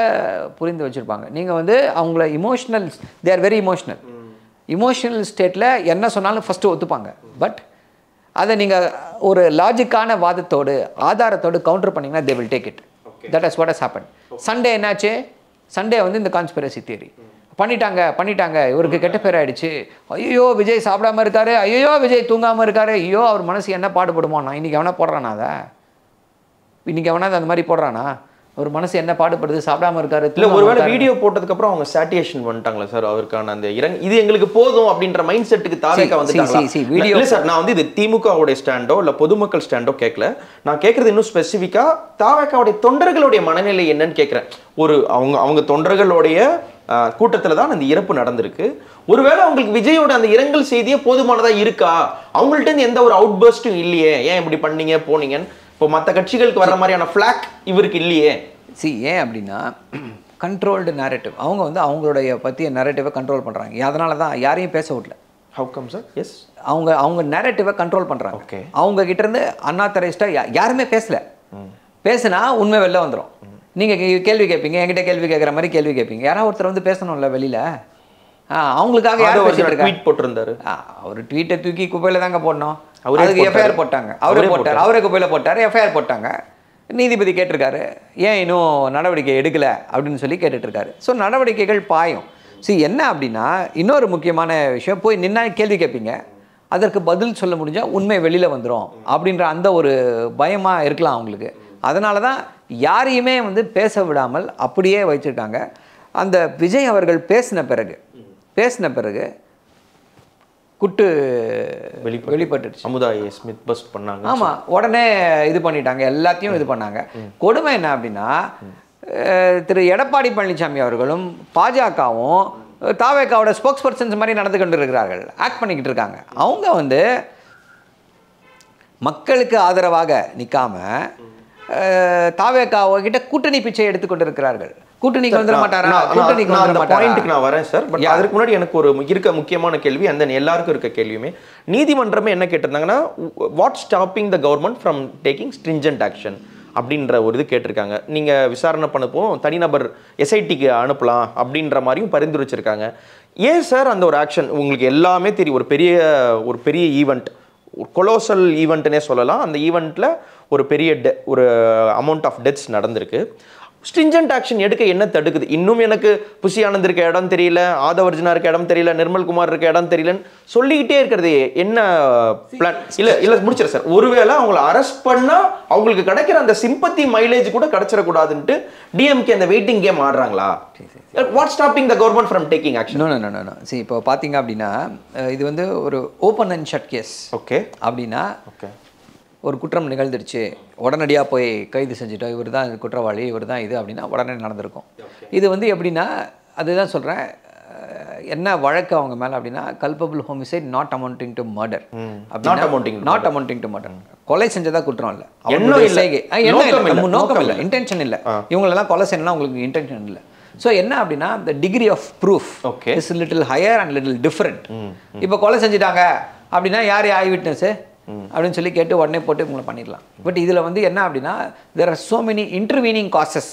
Speaker 4: புரிந்து வச்சுருப்பாங்க. நீங்கள் வந்து அவங்கள தே ஆர் வெரி இமோஷனல் ஸ்டேட்டில் என்ன சொன்னாலும் ஃபஸ்ட்டு ஒத்துப்பாங்க. பட் அதை நீங்கள் ஒரு லாஜிக்கான வாதத்தோடு ஆதாரத்தோடு கவுண்டர் பண்ணிங்கன்னா they will take it. That is what has happen. Sunday என்னாச்சு? சண்டே வந்து இந்த கான்ஸ்பிரசி தியரி பண்ணிட்டாங்க, இவருக்கு கெட்ட பேர் ஆயிடுச்சு, ஐயோ விஜய் சாப்பிடாம இருக்காரு, ஐயோ விஜய் தூங்காமல் இருக்காரு, ஐயோ அவர் மனசு என்ன பாடுபடுமாண்ணா. இன்றைக்கி எவனா போடுறானா? இன்றைக்கி எவனா அந்த மாதிரி போடுறானா? ஒரு மனசு என்ன பாடுபடுது, சாப்பிடாம இருக்காரு.
Speaker 3: இல்லை ஒருவேளை வீடியோ போட்டதுக்கப்புறம் அவங்க சாட்டியேஷன் பண்ணிட்டாங்களா சார் அவருக்கான அந்த இது எங்களுக்கு போதும் அப்படின்ற மைண்ட் செட்டுக்கு தாவேக்கா வந்துட்டாங்களா? இல்லை சார், நான் வந்து இது திமுகவுடைய ஸ்டாண்டோ இல்லை பொதுமக்கள் ஸ்டாண்டோ கேட்கல. நான் கேட்குறது இன்னும் ஸ்பெசிஃபிக்காக தாவேக்காவுடைய தொண்டர்களுடைய மனநிலை என்னன்னு கேட்குறேன். அவங்க தொண்டர்களுடைய கூட்டத்தில் தான் அந்த இறப்பு நடந்திருக்கு. ஒருவேளை அவங்களுக்கு விஜயோட அந்த இரங்கல் செய்தியே போதுமானதாக இருக்கா? அவங்கள்ட்ட எந்த ஒரு அவுட் பர்ஸ்ட்டும் இல்லையே, ஏன் இப்படி பண்ணீங்க போனீங்கன்னு இப்போ மற்ற கட்சிகளுக்கு வர்ற மாதிரியான ஃப்ளாக் இவருக்கு இல்லையே.
Speaker 4: ஏன் அப்படின்னா கண்ட்ரோல்டு நேரேட்டிவ். அவங்க வந்து அவங்களுடைய பற்றிய நேரேட்டிவை கண்ட்ரோல் பண்ணுறாங்க. அதனால தான் யாரையும் பேச விடல.
Speaker 3: How come sir? எஸ்,
Speaker 4: அவங்க நேரேட்டிவை கண்ட்ரோல் பண்ணுறாங்க.
Speaker 3: ஓகே,
Speaker 4: அவங்க கிட்டேருந்து அன்ஆத்தரைஸ்டாக யாருமே பேசினா உண்மை வெளில வந்துடும். நீங்கள் கேள்வி கேட்பீங்க, என்கிட்ட கேள்வி கேட்குற மாதிரி கேள்வி கேட்பீங்க. யாராவது ஒருத்தர் வந்து பேசணும்ல வெளியில். அவங்களுக்காக யாரும்
Speaker 3: ட்வீட் போட்டிருந்தாரு.
Speaker 4: அவர் ட்வீட்டை தூக்கி குப்பையில் தாங்க போடணும். அவருக்கு எஃப்ஐஆர் போட்டாங்க. அவரே குப்பையில் போட்டார், எஃப்ஐஆர் போட்டாங்க. நீதிபதி கேட்டிருக்காரு, ஏன் இன்னும் நடவடிக்கை எடுக்கலை அப்படின்னு சொல்லி கேட்டுட்ருக்காரு. ஸோ நடவடிக்கைகள் பாயும். என்ன அப்படின்னா இன்னொரு முக்கியமான விஷயம், போய் நின்னா கேள்வி கேட்பீங்க, அதற்கு பதில் சொல்ல முடிஞ்சால் உண்மை வெளியில் வந்துடும் அப்படின்ற அந்த ஒரு பயமாக இருக்கலாம் அவங்களுக்கு. அதனால தான் யாரையுமே வந்து பேச விடாமல் அப்படியே வச்சுருக்காங்க. அந்த விஜய் அவர்கள் பேசின பிறகு குட்டு வெளிப்பட்டுருச்சு.
Speaker 3: சமுதாய ஸ்மித் பஸ்ட் பண்ணாங்க.
Speaker 4: ஆமாம், உடனே இது பண்ணிட்டாங்க, எல்லாத்தையும் இது பண்ணாங்க. கொடுமை என்ன அப்படின்னா திரு எடப்பாடி பழனிசாமி அவர்களும் பாஜகவும் தாவேக்காவோட ஸ்போக்ஸ் பர்சன்ஸ் மாதிரி நடந்து கொண்டு இருக்கிறார்கள், ஆக்ட் பண்ணிக்கிட்டு இருக்காங்க. அவங்க வந்து மக்களுக்கு ஆதரவாக நிற்காம தாவேக்காவோ கிட்ட கூட்டணி பிச்சை எடுத்துக்கொண்டு இருக்கிறார்கள். கூட்டணிக்கு வந்துட மாட்டாரா? கூட்டணிக்கு வந்துட மாட்டாரா?
Speaker 3: நான் வரேன் சார். பட் அதுக்கு முன்னாடி எனக்கு ஒரு முக்கியமான கேள்வி, அந்த எல்லாருக்கும் இருக்க கேள்வியுமே, நீதிமன்றமே என்ன கேட்டிருந்தாங்கன்னா, what stopping the government from taking stringent action அப்படின்ற ஒரு இது கேட்டிருக்காங்க. நீங்கள் விசாரணை பண்ணப்போ தனிநபர் எஸ்ஐடிக்கு அனுப்பலாம் அப்படின்ற மாதிரியும் பரிந்துரைச்சிருக்காங்க. ஏன் சார் அந்த ஒரு ஆக்ஷன்? உங்களுக்கு எல்லாமே தெரியும், ஒரு பெரிய ஈவெண்ட், ஒரு கொலோசல் ஈவெண்ட்னே சொல்லலாம். அந்த ஈவெண்ட்டில் ஒரு பெரிய ஒரு அமௌண்ட் ஆஃப் டெத்ஸ் நடந்திருக்கு. ஸ்ட்ரிஞ்சன்ட் ஆக்ஷன் எடுக்க என்ன தடுக்குது? இன்னும் எனக்கு புஷி ஆனந்த் இருக்க இடம் தெரியல, ஆதவர்ஜனா இருக்க இடம் தெரியல, நிர்மல்குமார் இருக்க இடம் தெரியலன்னு சொல்லிக்கிட்டே இருக்கிறது என்ன பிளான்? இல்லை முடிச்சிடும் சார். ஒருவேளை அவங்களை அரெஸ்ட் பண்ணால் அவங்களுக்கு கிடைக்கிற அந்த சிம்பத்தி மைலேஜ் கூட கிடைச்சிடக்கூடாதுன்ட்டு டிஎம்கே அந்த வெயிட்டிங் கேம் ஆடுறாங்களா? What stopping the government from taking action?
Speaker 4: No. இப்போ பார்த்தீங்க அப்படின்னா இது வந்து ஒரு open and shut case.
Speaker 3: Okay,
Speaker 4: அப்படின்னா ஒரு குற்றம் நிகழ்ந்துருச்சு, உடனடியாக போய் கைது செஞ்சுட்டோம், இவர் தான் குற்றவாளி, இவர் தான் இது அப்படின்னா உடனே நடந்திருக்கும். இது வந்து எப்படின்னா, அதுதான் சொல்கிறேன், என்ன வழக்கு அவங்க மேலே அப்படின்னா culpable homicide not amounting to murder. Not amounting to murder. கொலை செஞ்சதா குற்றம் இல்லை, நோக்கம் இல்லை, இன்டென்ஷன் இல்லை. இவங்களெல்லாம் கொலை செய்யணும்னா உங்களுக்கு இன்டென்ஷன் இல்லை. ஸோ என்ன அப்படின்னா the degree of proof is little higher and little different. இப்போ கொலை செஞ்சுட்டாங்க அப்படின்னா யார் ஐ விட்னஸ் அப்படின்னு சொல்லி கேட்டு உடனே போட்டு உங்களை பண்ணிடலாம். பட் இதில் வந்து என்ன அப்படின்னா there are so many intervening causes.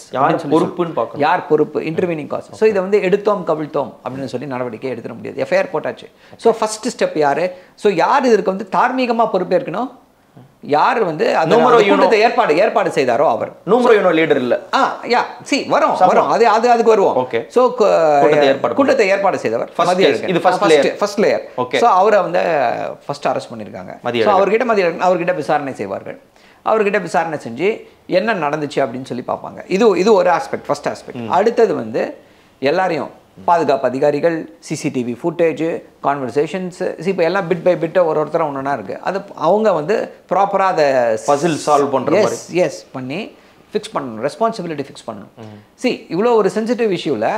Speaker 4: யார் பொறுப்பு? intervening causes. ஸோ இதை வந்து எடுத்தோம் கவிழ்த்தோம் அப்படின்னு சொல்லி நடவடிக்கை எடுத்துட முடியாது. எஃப்ஐஆர் போட்டாச்சு. ஸோ ஃபர்ஸ்ட் ஸ்டெப் யார்? ஸோ யார் இதற்கு வந்து தார்மீகமாக பொறுப்பேற்கணும்? யார் வந்து ஏற்பாடு செய்தாரோ அவர்.
Speaker 3: லீடர் இல்ல.
Speaker 4: வரும் அதுக்கு வருவோம். சோ கூட்டத்தை ஏற்பாடு செய்தவர் ஃபர்ஸ்ட் லேயர். சோ அவரை வந்து ஃபர்ஸ்ட் அரெஸ்ட் பண்ணிருக்காங்க. சோ அவர்கிட்ட விசாரணை செய்வார்கள். அவர்கிட்ட விசாரணை செஞ்சு என்ன நடந்துச்சு அப்படின்னு சொல்லி பார்ப்பாங்க. இது ஒரு ஆஸ்பெக்ட், ஃபர்ஸ்ட் ஆஸ்பெக்ட். அடுத்தது வந்து எல்லாரையும் பாதுகாப்பு அதிகாரிகள், சிசிடிவி ஃபுட்டேஜ், கான்வர்சேஷன்ஸ், இப்போ எல்லாம் பிட் பை பிட்டை ஒருத்தர ஒன்றா இருக்குது. அது அவங்க வந்து ப்ராப்பராக அதை
Speaker 3: பசில் சால்வ் பண்ணுற மாதிரி
Speaker 4: பண்ணி ஃபிக்ஸ் பண்ணணும், ரெஸ்பான்சிபிலிட்டி ஃபிக்ஸ் பண்ணணும். இவ்வளோ ஒரு சென்சிட்டிவ் இஷ்யூவில்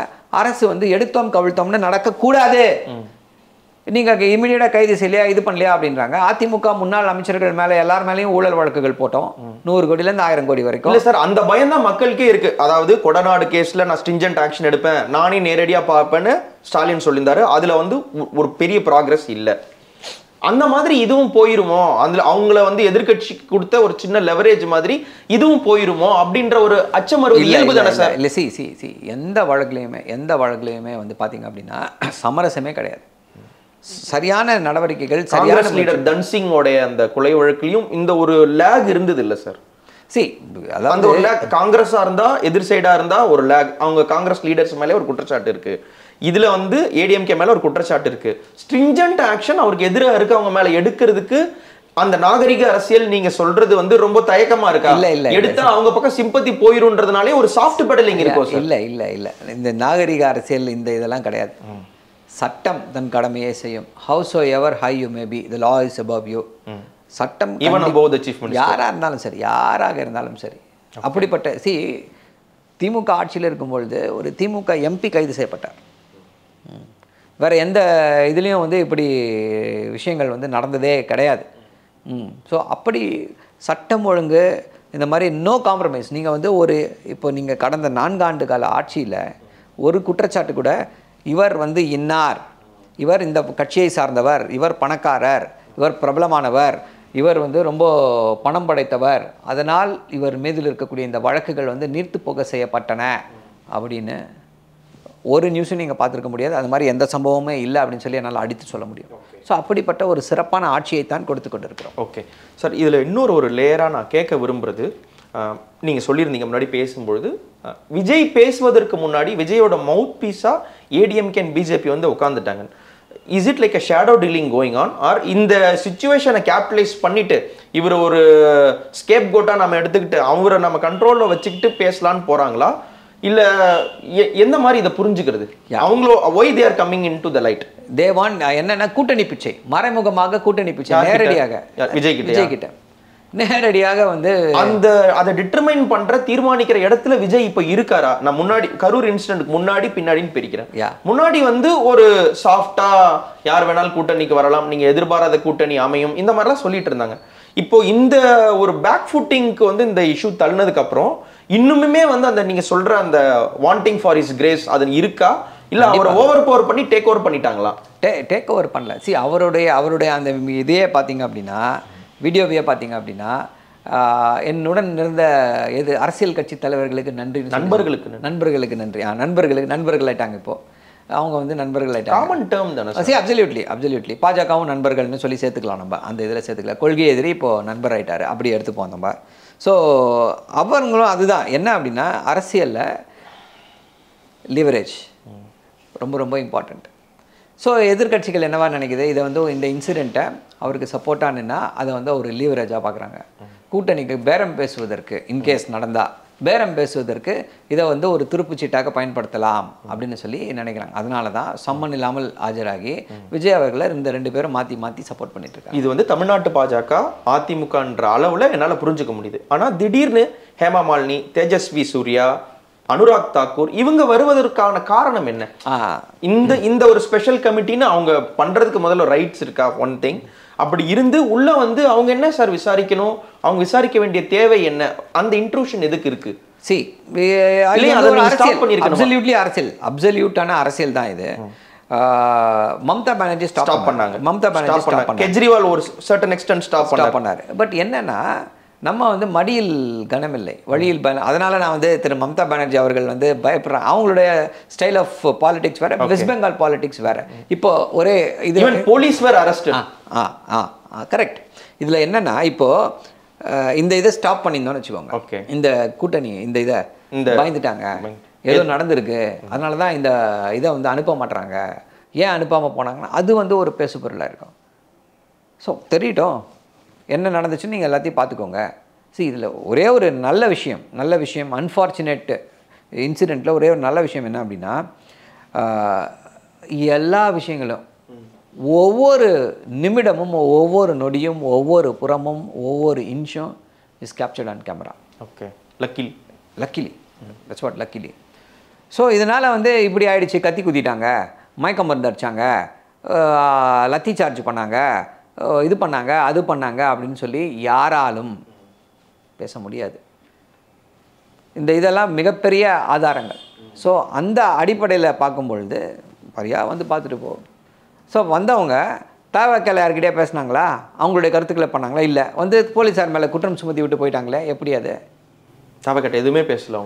Speaker 4: அரசு வந்து எடுத்தோம் கவிழ்த்தோம்னு நடக்கக்கூடாது. நீங்கள் இமீடியட்டாக கைது செய்யலையா, இது பண்ணலையா அப்படின்றாங்க. அதிமுக முன்னாள் அமைச்சர்கள் மேலே எல்லார் மேலேயும் ஊழல் வழக்குகள் போட்டோம், 100 கோடியிலேருந்து 1000 கோடி வரைக்கும்.
Speaker 3: இல்லை சார், அந்த பயம் தான் மக்களுக்கே இருக்கு. அதாவது கொடநாடு கேஸில் நான் ஸ்ட்ரிஞ்சன்ட் ஆக்ஷன் எடுப்பேன், நானே நேரடியாக பார்ப்பேன்னு ஸ்டாலின் சொல்லியிருந்தாரு. அதில் வந்து ஒரு பெரிய ப்ராக்ரஸ் இல்லை. அந்த மாதிரி இதுவும் போயிருமோ, அதுல அவங்கள வந்து எதிர்க்கட்சிக்கு கொடுத்த ஒரு சின்ன லெவரேஜ் மாதிரி இதுவும் போயிருமோ அப்படின்ற ஒரு அச்சம் வருவது இயல்பு தானே சார்?
Speaker 4: இல்லை, சி எந்த வழக்குலையுமே வந்து பார்த்தீங்க அப்படின்னா சமரசமே கிடையாது. சரியான நடவடிக்கைகள், சரியான
Speaker 3: லீடர் தன்சிங்கோடைய அந்த கொலை வழக்குலையும் இந்த ஒரு லேக் இருந்தது இல்லை சார்?
Speaker 4: அந்த
Speaker 3: ஒரு லேக் காங்கிரஸா இருந்தா எதிர் சைடா இருந்தா ஒரு லேக், அவங்க காங்கிரஸ் லீடர்ஸ் மேலே ஒரு குற்றச்சாட்டு இருக்கு, இதுல வந்து ஏடிஎம்கே மேல ஒரு குற்றச்சாட்டு இருக்கு. ஸ்ட்ரிஞ்சன்ட் ஆக்ஷன் அவருக்கு எதிராக இருக்கு அவங்க மேல எடுக்கிறதுக்கு அந்த நாகரிக அரசியல் நீங்க சொல்றது வந்து ரொம்ப தயக்கமா இருக்கா?
Speaker 4: இல்ல
Speaker 3: எடுத்தா அவங்க பக்கம் சிம்பத்தி போயிருன்றதுனாலே ஒரு சாஃப்ட் பெடலிங் இருக்கும் சார்.
Speaker 4: இல்ல இந்த நாகரிக அரசியல் இந்த இதெல்லாம் கிடையாது. சட்டம் தன் கடமையை செய்யும். Howsoever high you may be, the law is above you. சட்டம்
Speaker 3: even above the chief minister,
Speaker 4: யாராக இருந்தாலும் சரி. அப்படிப்பட்ட திமுக ஆட்சியில் இருக்கும்பொழுது ஒரு திமுக எம்பி கைது செய்யப்பட்டார். வேறு எந்த இதுலேயும் வந்து இப்படி விஷயங்கள் வந்து நடந்ததே கிடையாது. ஸோ அப்படி சட்டம் ஒழுங்கு இந்த மாதிரி நோ காம்ப்ரமைஸ். நீங்கள் வந்து இப்போ நீங்கள் கடந்த 4 ஆண்டு கால ஆட்சியில் ஒரு குற்றச்சாட்டு கூட இவர் வந்து இன்னார், இவர் இந்த கட்சியை சார்ந்தவர், இவர் பணக்காரர், இவர் பிரபலமானவர், இவர் வந்து ரொம்ப பணம் படைத்தவர், அதனால் இவர் மீதில் இருக்கக்கூடிய இந்த வழக்குகள் வந்து நீர்த்து போக செய்யப்பட்டன அப்படின்னு ஒரு நியூஸும் நீங்கள் பார்த்துருக்க முடியாது. அது மாதிரி எந்த சம்பவமே இல்லை அப்படின்னு சொல்லி என்னால் அடித்து சொல்ல முடியும். ஸோ அப்படிப்பட்ட ஒரு சிறப்பான ஆட்சியை தான் கொடுத்து கொண்டு இருக்கிறோம்.
Speaker 3: ஓகே சார், இதில் இன்னொரு லேயராக நான் கேட்க விரும்புகிறது, நீங்கள் சொல்லியிருந்தீங்க முன்னாடி பேசும்பொழுது, விஜய் பேசுவதற்கு முன்னாடி விஜயோட மவுத் பீஸாக ஏடிஎம்கே அண்ட் பிஜேபி வந்து உட்காந்துட்டாங்க. Is it like a shadow dealing going on, or இந்த சிச்சுவேஷனை கேபிட்டலைஸ் பண்ணிட்டு இவர் ஒரு ஸ்கேப் கோட்டாக நம்ம எடுத்துக்கிட்டு அவரை நம்ம கண்ட்ரோலில் வச்சுக்கிட்டு பேசலான்னு போகிறாங்களா, இல்லை எந்த மாதிரி இதை புரிஞ்சுக்கிறது? அவங்களோ why they are coming into the light?
Speaker 4: They want என்னென்ன கூட்டணி பிச்சை, மறைமுகமாக கூட்டணி பிச்சை, நேரடியாக விஜய் கிட்ட நேரடியாக வந்து
Speaker 3: அதை டிட்டர்மைன் பண்ற தீர்மானிக்கிற இடத்துல விஜய் இப்ப இருக்காரா? நான் முன்னாடி கரூர் இன்சிடென்ட்க்கு முன்னாடி பின்னாடின்னு பிரிக்கிறேன். முன்னாடி வந்து ஒரு சாஃப்டா யார் வேணாலும் கூட்டணிக்கு வரலாம், நீங்க எதிர்பாராத கூட்டணி அமையும், இந்த மாதிரிலாம் சொல்லிட்டு இருந்தாங்க. இப்போ இந்த ஒரு பேக் ஃபுட்டிங்க்கு வந்து இந்த இஷ்யூ தள்ளினதுக்கு அப்புறம் இன்னுமே வந்து அந்த நீங்க சொல்ற அந்த வாண்டிங் ஃபார் இஸ் கிரேஸ் அது இருக்கா, இல்ல அவரை ஓவர் பவர் பண்ணி டேக் ஓவர் பண்ணிட்டாங்களா?
Speaker 4: டேக் ஓவர் பண்ணல. அவருடைய அந்த இதையே பார்த்தீங்க அப்படின்னா, வீடியோவையே பார்த்தீங்க அப்படின்னா, என்னுடன் இருந்த அரசியல் கட்சி தலைவர்களுக்கு நன்றி, நண்பர்களுக்கு நன்றி, நண்பர்கள் ஆயிட்டாங்க. இப்போ அவங்க வந்து நண்பர்கள் ஆயிட்டாங்க.
Speaker 3: காமன் டேர்ம் தானே?
Speaker 4: அப்சல்யூட்லி பாஜகவும் நண்பர்கள்னு சொல்லி சேர்த்துக்கலாம், நம்ம அந்த இதில் சேர்த்துக்கலாம். கொள்கை எதிரி இப்போ நண்பர் ஆயிட்டாரு, அப்படி எடுத்துப்போம் நம்ம. ஸோ அவங்களும் அதுதான் என்ன அப்படின்னா, அரசியலில் லிவரேஜ் ரொம்ப ரொம்ப இம்பார்ட்டண்ட். ஸோ எதிர்கட்சிகள் என்னவா நினைக்குது, இதை வந்து இந்த இன்சிடெண்ட்டை அவருக்கு சப்போர்ட்டாக நின்னா அதை வந்து ஒரு லீவரேஜாக பார்க்குறாங்க. கூட்டணிக்கு பேரம் பேசுவதற்கு, இன்கேஸ் நடந்தால் பேரம் பேசுவதற்கு இதை வந்து ஒரு துருப்புச்சீட்டாக பயன்படுத்தலாம் அப்படின்னு சொல்லி நினைக்கிறாங்க. அதனால தான் சம்மன் இல்லாமல் ஆஜராகி விஜய் அவர்களை இந்த 2 பேரும் மாற்றி சப்போர்ட் பண்ணிட்டு இருக்காங்க.
Speaker 3: இது வந்து தமிழ்நாட்டு பாஜக அதிமுகன்ற அளவில் என்னால் புரிஞ்சுக்க முடியுது. ஆனால் திடீர்னு ஹேமா மாலினி, தேஜஸ்வி சூர்யா, அனுராக் தாக்கூர் இவங்க வருவதற்கான காரணம் என்ன? இந்த ஒரு ஸ்பெஷல் கமிட்டின்னு அவங்க பண்றதுக்கு முதல்ல ரைட்ஸ் இருக்கா? One thing. அப்படி இருந்து உள்ள வந்து அவங்க என்ன சார் விசாரிக்கணும், அவங்க விசாரிக்க வேண்டிய தேவை என்ன, அந்த இன்ட்ரூஷன் எதுக்கு இருக்கு?
Speaker 4: அப்சல்யூட்டான அரசியல் தான் இது. மம்தா பானர்ஜி ஸ்டாப் பண்ணாங்க.
Speaker 3: கெஜ்ரிவால் ஒரு சர்டன் எக்ஸ்டென்ட் ஸ்டாப்
Speaker 4: பண்ணாரு. பட் என்னன்னா, நம்ம வந்து மடியில் கனமில்லை, வழியில் அதனால நான் வந்து திரு மம்தா பானர்ஜி அவர்கள் வந்து பயப்படுறேன். அவங்களுடைய ஸ்டைல் ஆஃப் பாலிடிக்ஸ் வேற, வெஸ்ட் பெங்கால் பாலிடிக்ஸ் வேற. இப்போ ஒரே இது
Speaker 3: போலீஸ் வேற அரெஸ்ட்.
Speaker 4: கரெக்ட். இதுல என்னன்னா, இப்போ இந்த இதை ஸ்டாப் பண்ணியிருந்தோம்னு வச்சுக்கோங்க, இந்த கூட்டணி இந்த இதை பயந்துட்டாங்க, ஏதோ நடந்திருக்கு, அதனால தான் இந்த இதை வந்து அனுப்ப மாட்டுறாங்க. ஏன் அனுப்பாமல் போனாங்கன்னா அது வந்து ஒரு பேசு பொருளாக இருக்கும். ஸோ தெரியட்டும் என்ன நடந்துச்சுன்னு நீங்கள் எல்லாத்தையும் பார்த்துக்கோங்க. இதில் ஒரே ஒரு நல்ல விஷயம் அன்ஃபார்ச்சுனேட் இன்சிடெண்ட்டில் ஒரே ஒரு நல்ல விஷயம் என்ன அப்படின்னா, எல்லா விஷயங்களும் ஒவ்வொரு நிமிடமும், ஒவ்வொரு நொடியும், ஒவ்வொரு புறமும், ஒவ்வொரு இன்ச்சும் is captured on camera.
Speaker 3: Okay, luckily
Speaker 4: that's what luckily. So இதனால் வந்து இப்படி ஆயிடுச்சு, கத்தி குத்திட்டாங்க, மயக்கம் மருந்து அடித்தாங்க, லத்தி சார்ஜ் பண்ணாங்க, இது பண்ணாங்க, அது பண்ணாங்க அப்படின்னு சொல்லி யாராலும் பேச முடியாது. இதெல்லாம் மிகப்பெரிய ஆதாரங்கள். ஸோ அந்த அடிப்படையில் பார்க்கும்பொழுது பரியா வந்து பார்த்துட்டு போ. ஸோ வந்தவங்க தாவக்கால யார்கிட்டயே பேசுனாங்களா? அவங்களுடைய கருத்துக்களை பண்ணாங்களா? இல்லை. வந்து போலீஸார் மேலே குற்றம் சுமத்தி விட்டு போயிட்டாங்களே, எப்படி அது?
Speaker 3: தாவக்கிட்ட எதுவுமே பேசல.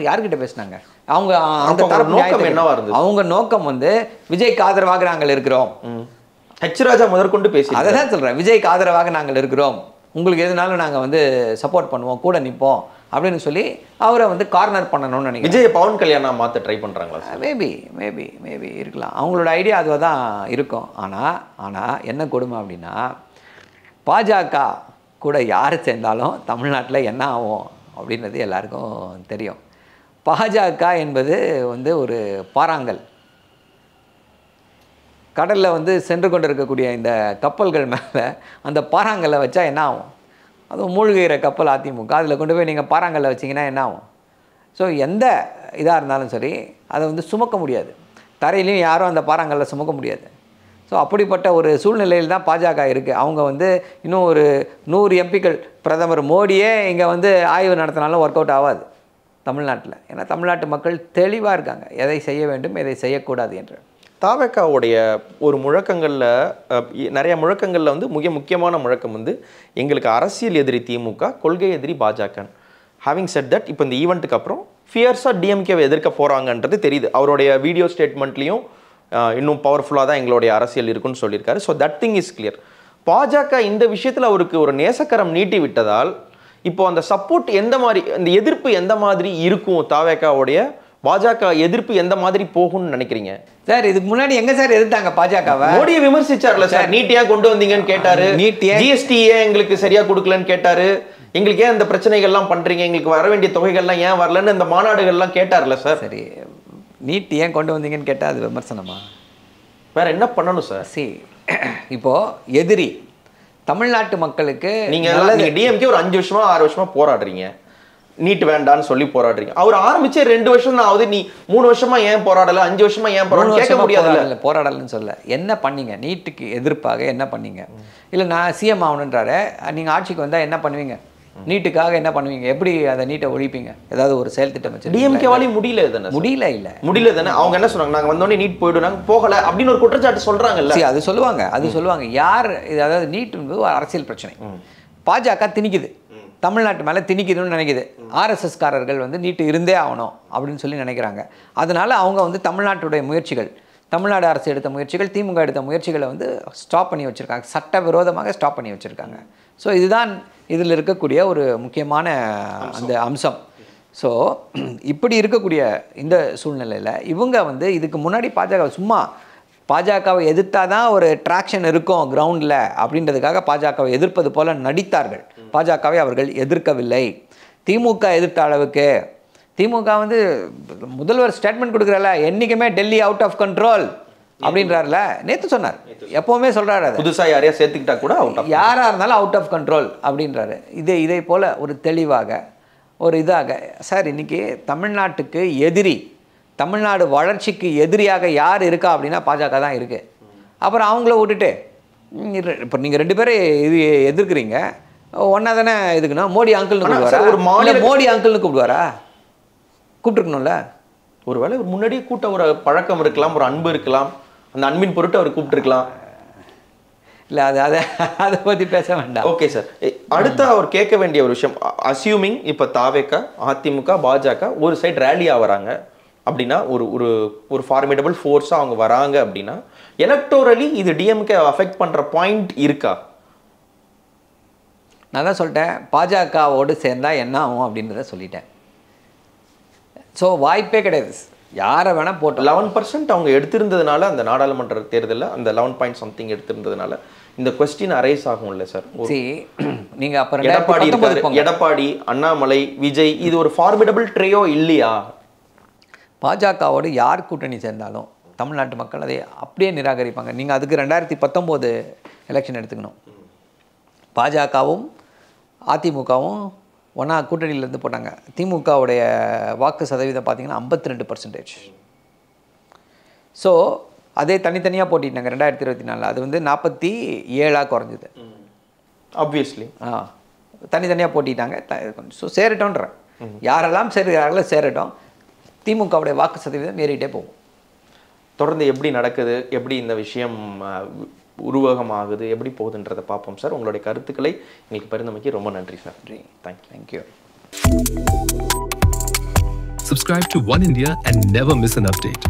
Speaker 4: யார்கிட்ட பேசுனாங்க? அவங்க அந்த
Speaker 3: அப்ப
Speaker 4: தரப்பு
Speaker 3: நோக்கம் என்னவா இருந்தது?
Speaker 4: அவங்க நோக்கம் வந்து விஜய்க்கு ஆதரவாக நாங்கள் இருக்கிறோம்.
Speaker 3: ராஜா முதற்கொண்டு பேசி
Speaker 4: அதை தான் சொல்கிறேன். விஜய்க்கு ஆதரவாக நாங்கள் இருக்கிறோம், உங்களுக்கு எதுனாலும் நாங்கள் வந்து சப்போர்ட் பண்ணுவோம், கூட நிற்போம் அப்படின்னு சொல்லி அவரை வந்து கார்னர் பண்ணணும்னு நினைக்கிறேன்.
Speaker 3: விஜய் பவன் கல்யாணம் மாற்ற ட்ரை பண்ணுறாங்களா?
Speaker 4: மேபி இருக்கலாம். அவங்களோட ஐடியா அதுவாக தான் இருக்கும். ஆனால் என்ன கொடுமை அப்படின்னா, பாஜக கூட யார் சேர்ந்தாலும் தமிழ்நாட்டில் என்ன ஆகும் அப்படின்றது எல்லாருக்கும் தெரியும். பாஜக என்பது வந்து ஒரு பாறாங்கல். கடலில் வந்து சென்று கொண்டு இருக்கக்கூடிய இந்த கப்பல்கள் மேலே அந்த பாறாங்கல்லை வச்சா என்ன ஆகும்? அதுவும் மூழ்கிற கப்பல் அதிமுக, அதில் கொண்டு போய் நீங்கள் பாறாங்கல்லை வச்சிங்கன்னா என்ன ஆகும்? ஸோ எந்த இதாக இருந்தாலும் சரி அதை வந்து சுமக்க முடியாது. தரையிலையும் யாரும் அந்த பாறாங்கல்லை சுமக்க முடியாது. ஸோ அப்படிப்பட்ட ஒரு சூழ்நிலையில் தான் பாஜக இருக்குது. அவங்க வந்து இன்னும் ஒரு 100 எம்பிக்கள், பிரதமர் மோடியே இங்கே வந்து ஆய்வு நடத்தினாலும் ஒர்க் அவுட் ஆகாது தமிழ்நாட்டில். ஏன்னா தமிழ்நாட்டு மக்கள் தெளிவாக இருக்காங்க, எதை செய்ய வேண்டும் எதை செய்யக்கூடாது என்று.
Speaker 3: தாவேக்காவுடைய ஒரு முழக்கங்களில் நிறைய முழக்கங்களில் வந்து மிக முக்கியமான முழக்கம் வந்து எங்களுக்கு அரசியல் எதிரி திமுக, கொள்கை எதிரி பாஜக. ஹேவிங் செட் தட், இப்போ இந்த ஈவெண்ட்டுக்கு அப்புறம் ஃபியர்ஸாக டிஎம்கேவை எதிர்க்க போகிறாங்கன்றது தெரியுது. அவருடைய வீடியோ ஸ்டேட்மெண்ட்லேயும் இன்னும் பவர்ஃபுல்லாக தான் எங்களுடைய அரசியல் இருக்குன்னு சொல்லியிருக்காரு. So that thing is clear. பாஜக இந்த விஷயத்தில் அவருக்கு ஒரு நேசக்கரம் நீட்டி விட்டதால் இப்போ அந்த சப்போர்ட் எந்த மாதிரி, அந்த எதிர்ப்பு எந்த மாதிரி இருக்கும், தாவேக்காவுடைய பாஜக எதிர்ப்பு எந்த மாதிரி போகும்னு நினைக்கிறீங்க
Speaker 4: சார்? இதுக்கு முன்னாடி எங்க சார் எதிர்த்தாங்க பாஜகவை?
Speaker 3: மோடியை விமர்சிச்சார்ல சார். நீட்டியா கொண்டு வந்தீங்கன்னு கேட்டாரு, ஜிஎஸ்டி ஏன் எங்களுக்கு சரியா கொடுக்கலன்னு கேட்டாரு, எங்களுக்கு ஏன் இந்த பிரச்சனைகள்லாம் பண்றீங்க, எங்களுக்கு வர வேண்டிய தொகைகள்லாம் ஏன் வரலன்னு இந்த மாநாடுகள்லாம் கேட்டார்ல சார்.
Speaker 4: சரி, நீட் ஏன் கொண்டு வந்தீங்கன்னு கேட்டால் அது விமர்சனமா?
Speaker 3: வேற என்ன பண்ணணும் சார்?
Speaker 4: இப்போ எதிரி தமிழ்நாட்டு மக்களுக்கு
Speaker 3: நீங்க டிஎம்கே ஒரு 5 வருஷமா 6 வருஷமா போராடுறீங்க, நீட் வேண்டான்னு சொல்லி போராடுறீங்க. அவர் ஆரம்பிச்சே 2 வருஷம் தான் ஆகுது. நீ 3 வருஷமா ஏன் போராடல, 5 வருஷமா ஏன் போராடல கேட்க முடியாது.
Speaker 4: போராடலன்னு சொல்ல, என்ன பண்ணீங்க? நீட்டுக்கு எதிர்ப்பாக என்ன பண்ணீங்க? இல்லை நான் சிஎம் ஆகணுன்றாரு, நீங்க ஆட்சிக்கு வந்தா என்ன பண்ணுவீங்க? நீட்டுக்காக என்ன பண்ணுவீங்க? எப்படி அதை நீட்டை ஒழிப்பீங்க? ஏதாவது ஒரு செயல் திட்டம் வச்சு
Speaker 3: டிஎம்கேவாலையும் முடியல தானே? முடியல தானே. அவங்க என்ன சொன்னாங்க, நாங்க வந்தோடனே நீட் போயிடுனாங்க, போகல அப்படின்னு ஒரு குற்றச்சாட்டு சொல்றாங்கல்ல.
Speaker 4: அது சொல்லுவாங்க யார் இது? அதாவது நீட் என்பது ஒரு அரசியல் பிரச்சனை. பாஜக திணிக்குது, தமிழ்நாட்டு மேலே திணிக்குதுன்னு நினைக்குது. ஆர்எஸ்எஸ் காரர்கள் வந்து நீட்டு இருந்தே ஆகணும் அப்படின்னு சொல்லி நினைக்கிறாங்க. அதனால அவங்க வந்து தமிழ்நாட்டுடைய முயற்சிகள், தமிழ்நாடு அரசு எடுத்த முயற்சிகள், திமுக எடுத்த முயற்சிகளை வந்து ஸ்டாப் பண்ணி வச்சுருக்காங்க, சட்டவிரோதமாக ஸ்டாப் பண்ணி வச்சுருக்காங்க. ஸோ இதுதான் இதில் இருக்கக்கூடிய ஒரு முக்கியமான அந்த அம்சம். ஸோ இப்படி இருக்கக்கூடிய இந்த சூழ்நிலையில் இவங்க வந்து இதுக்கு முன்னாடி பாஜகவை எதிர்த்தா தான் ஒரு ட்ராக்ஷன் இருக்கும் கிரவுண்டில் அப்படின்றதுக்காக பாஜகவை எதிர்ப்பது போல நடித்தார்கள். பாஜகவை அவர்கள் எதிர்க்கவில்லை. திமுக எதிர்த்த அளவுக்கு திமுக வந்து முதல்வர் ஸ்டேட்மெண்ட் கொடுக்குறல, என்றைக்குமே டெல்லி அவுட் ஆஃப் கண்ட்ரோல் அப்படின்றாருல, நேற்று சொன்னார், எப்போவுமே சொல்கிறாரு.
Speaker 3: புதுசாக யாரையா சேர்த்துக்கிட்டா கூட
Speaker 4: யாராக இருந்தாலும் அவுட் ஆஃப் கண்ட்ரோல் அப்படின்றாரு. இதை போல் ஒரு தெளிவாக ஒரு இதாக சார் இன்றைக்கி தமிழ்நாட்டுக்கு எதிரி, தமிழ்நாடு வளர்ச்சிக்கு எதிரியாக யார் இருக்கா அப்படின்னா பாஜக தான் இருக்குது. அப்புறம் அவங்கள விட்டுட்டு இப்போ நீங்கள் 2 பேரும் இது எதிர்க்கிறீங்க, ஒன்றா தானே எதுக்குன்னா மோடி அங்கிள்னு கூப்பிடுவாரா? மோடி அங்கிள்னு கூப்பிடுவாரா? கூப்பிட்டுருக்கணும்ல.
Speaker 3: ஒரு வேளை முன்னாடியே கூட்ட ஒரு பழக்கம் இருக்கலாம், ஒரு அன்பு இருக்கலாம், அந்த அன்பின் பொருட்டு அவர் கூப்பிட்டுருக்கலாம்.
Speaker 4: இல்லை அதை பற்றி பேச வேண்டாம்.
Speaker 3: Okay sir. அடுத்த அவர் கேட்க வேண்டிய ஒரு விஷயம், அசியூமிங் இப்போ தாவேக்கா, அதிமுக, பாஜக ஒரு சைடு ரேலியாக வராங்க அப்படின்னா, ஒரு ஃபார்மிடபிள் ஃபோர்ஸாக அவங்க வராங்க அப்படின்னா, எலக்டோரலி இது டிஎம்கே அஃபெக்ட் பண்ணுற பாயிண்ட் இருக்கா?
Speaker 4: நான் தான் சொல்லிட்டேன், பாஜகவோடு சேர்ந்தால் என்ன ஆகும் அப்படின்றத சொல்லிட்டேன். ஸோ வாய்ப்பே கிடையாது, யாரை வேணால் போட்டு
Speaker 3: 11% அவங்க எடுத்திருந்ததுனால, அந்த நாடாளுமன்ற தேர்தலில் அந்த 11 பாயிண்ட் சம்திங் எடுத்திருந்ததுனால இந்த கொஸ்டின் அரைஸ் ஆகும் இல்லை சார்?
Speaker 4: நீங்கள் அப்புறம்
Speaker 3: எடப்பாடி, அண்ணாமலை, விஜய், இது ஒரு ஃபார்மிடபிள் ட்ரையோ இல்லையா?
Speaker 4: பாஜகவோடு யார் கூட்டணி சேர்ந்தாலும் தமிழ்நாட்டு மக்கள் அதை அப்படியே நிராகரிப்பாங்க. நீங்கள் அதுக்கு 2019 எலெக்ஷன் எடுத்துக்கணும். பாஜகவும் அதிமுகவும் ஒன்றா கூட்டணியிலேருந்து போட்டாங்க. திமுகவுடைய வாக்கு சதவீதம் பார்த்திங்கன்னா 52%. ஸோ அதே தனித்தனியாக போட்டிட்டாங்க 2024. அது வந்து 47 குறைஞ்சிது.
Speaker 3: ஆப்வியஸ்லி
Speaker 4: தனித்தனியாக போட்டிட்டாங்க. ஸோ சேரட்டோன்றேன், யாரெல்லாம் சேருகிறார்களோ சேரட்டும், திமுகவுடைய வாக்கு சதவீதம் ஏறிட்டே போகும்.
Speaker 3: தொடர்ந்து எப்படி நடக்குது, எப்படி இந்த விஷயம் உருவகமாகுது, எப்படி போகுதுன்றதை பார்ப்போம் சார். உங்களுடைய கருத்துக்களை எங்களுக்கு பரிந்துரைக்கு ரொம்ப நன்றி sir. Thank you.
Speaker 5: Subscribe to One India and never miss an update.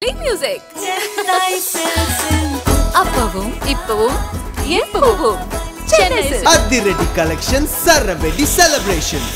Speaker 1: Play music. அப்பவும் இப்பவும் எப்பவும் Chennai Silks.
Speaker 2: அதிரடி கலெக்ஷன் சரவெடி செலிப்ரேஷன்.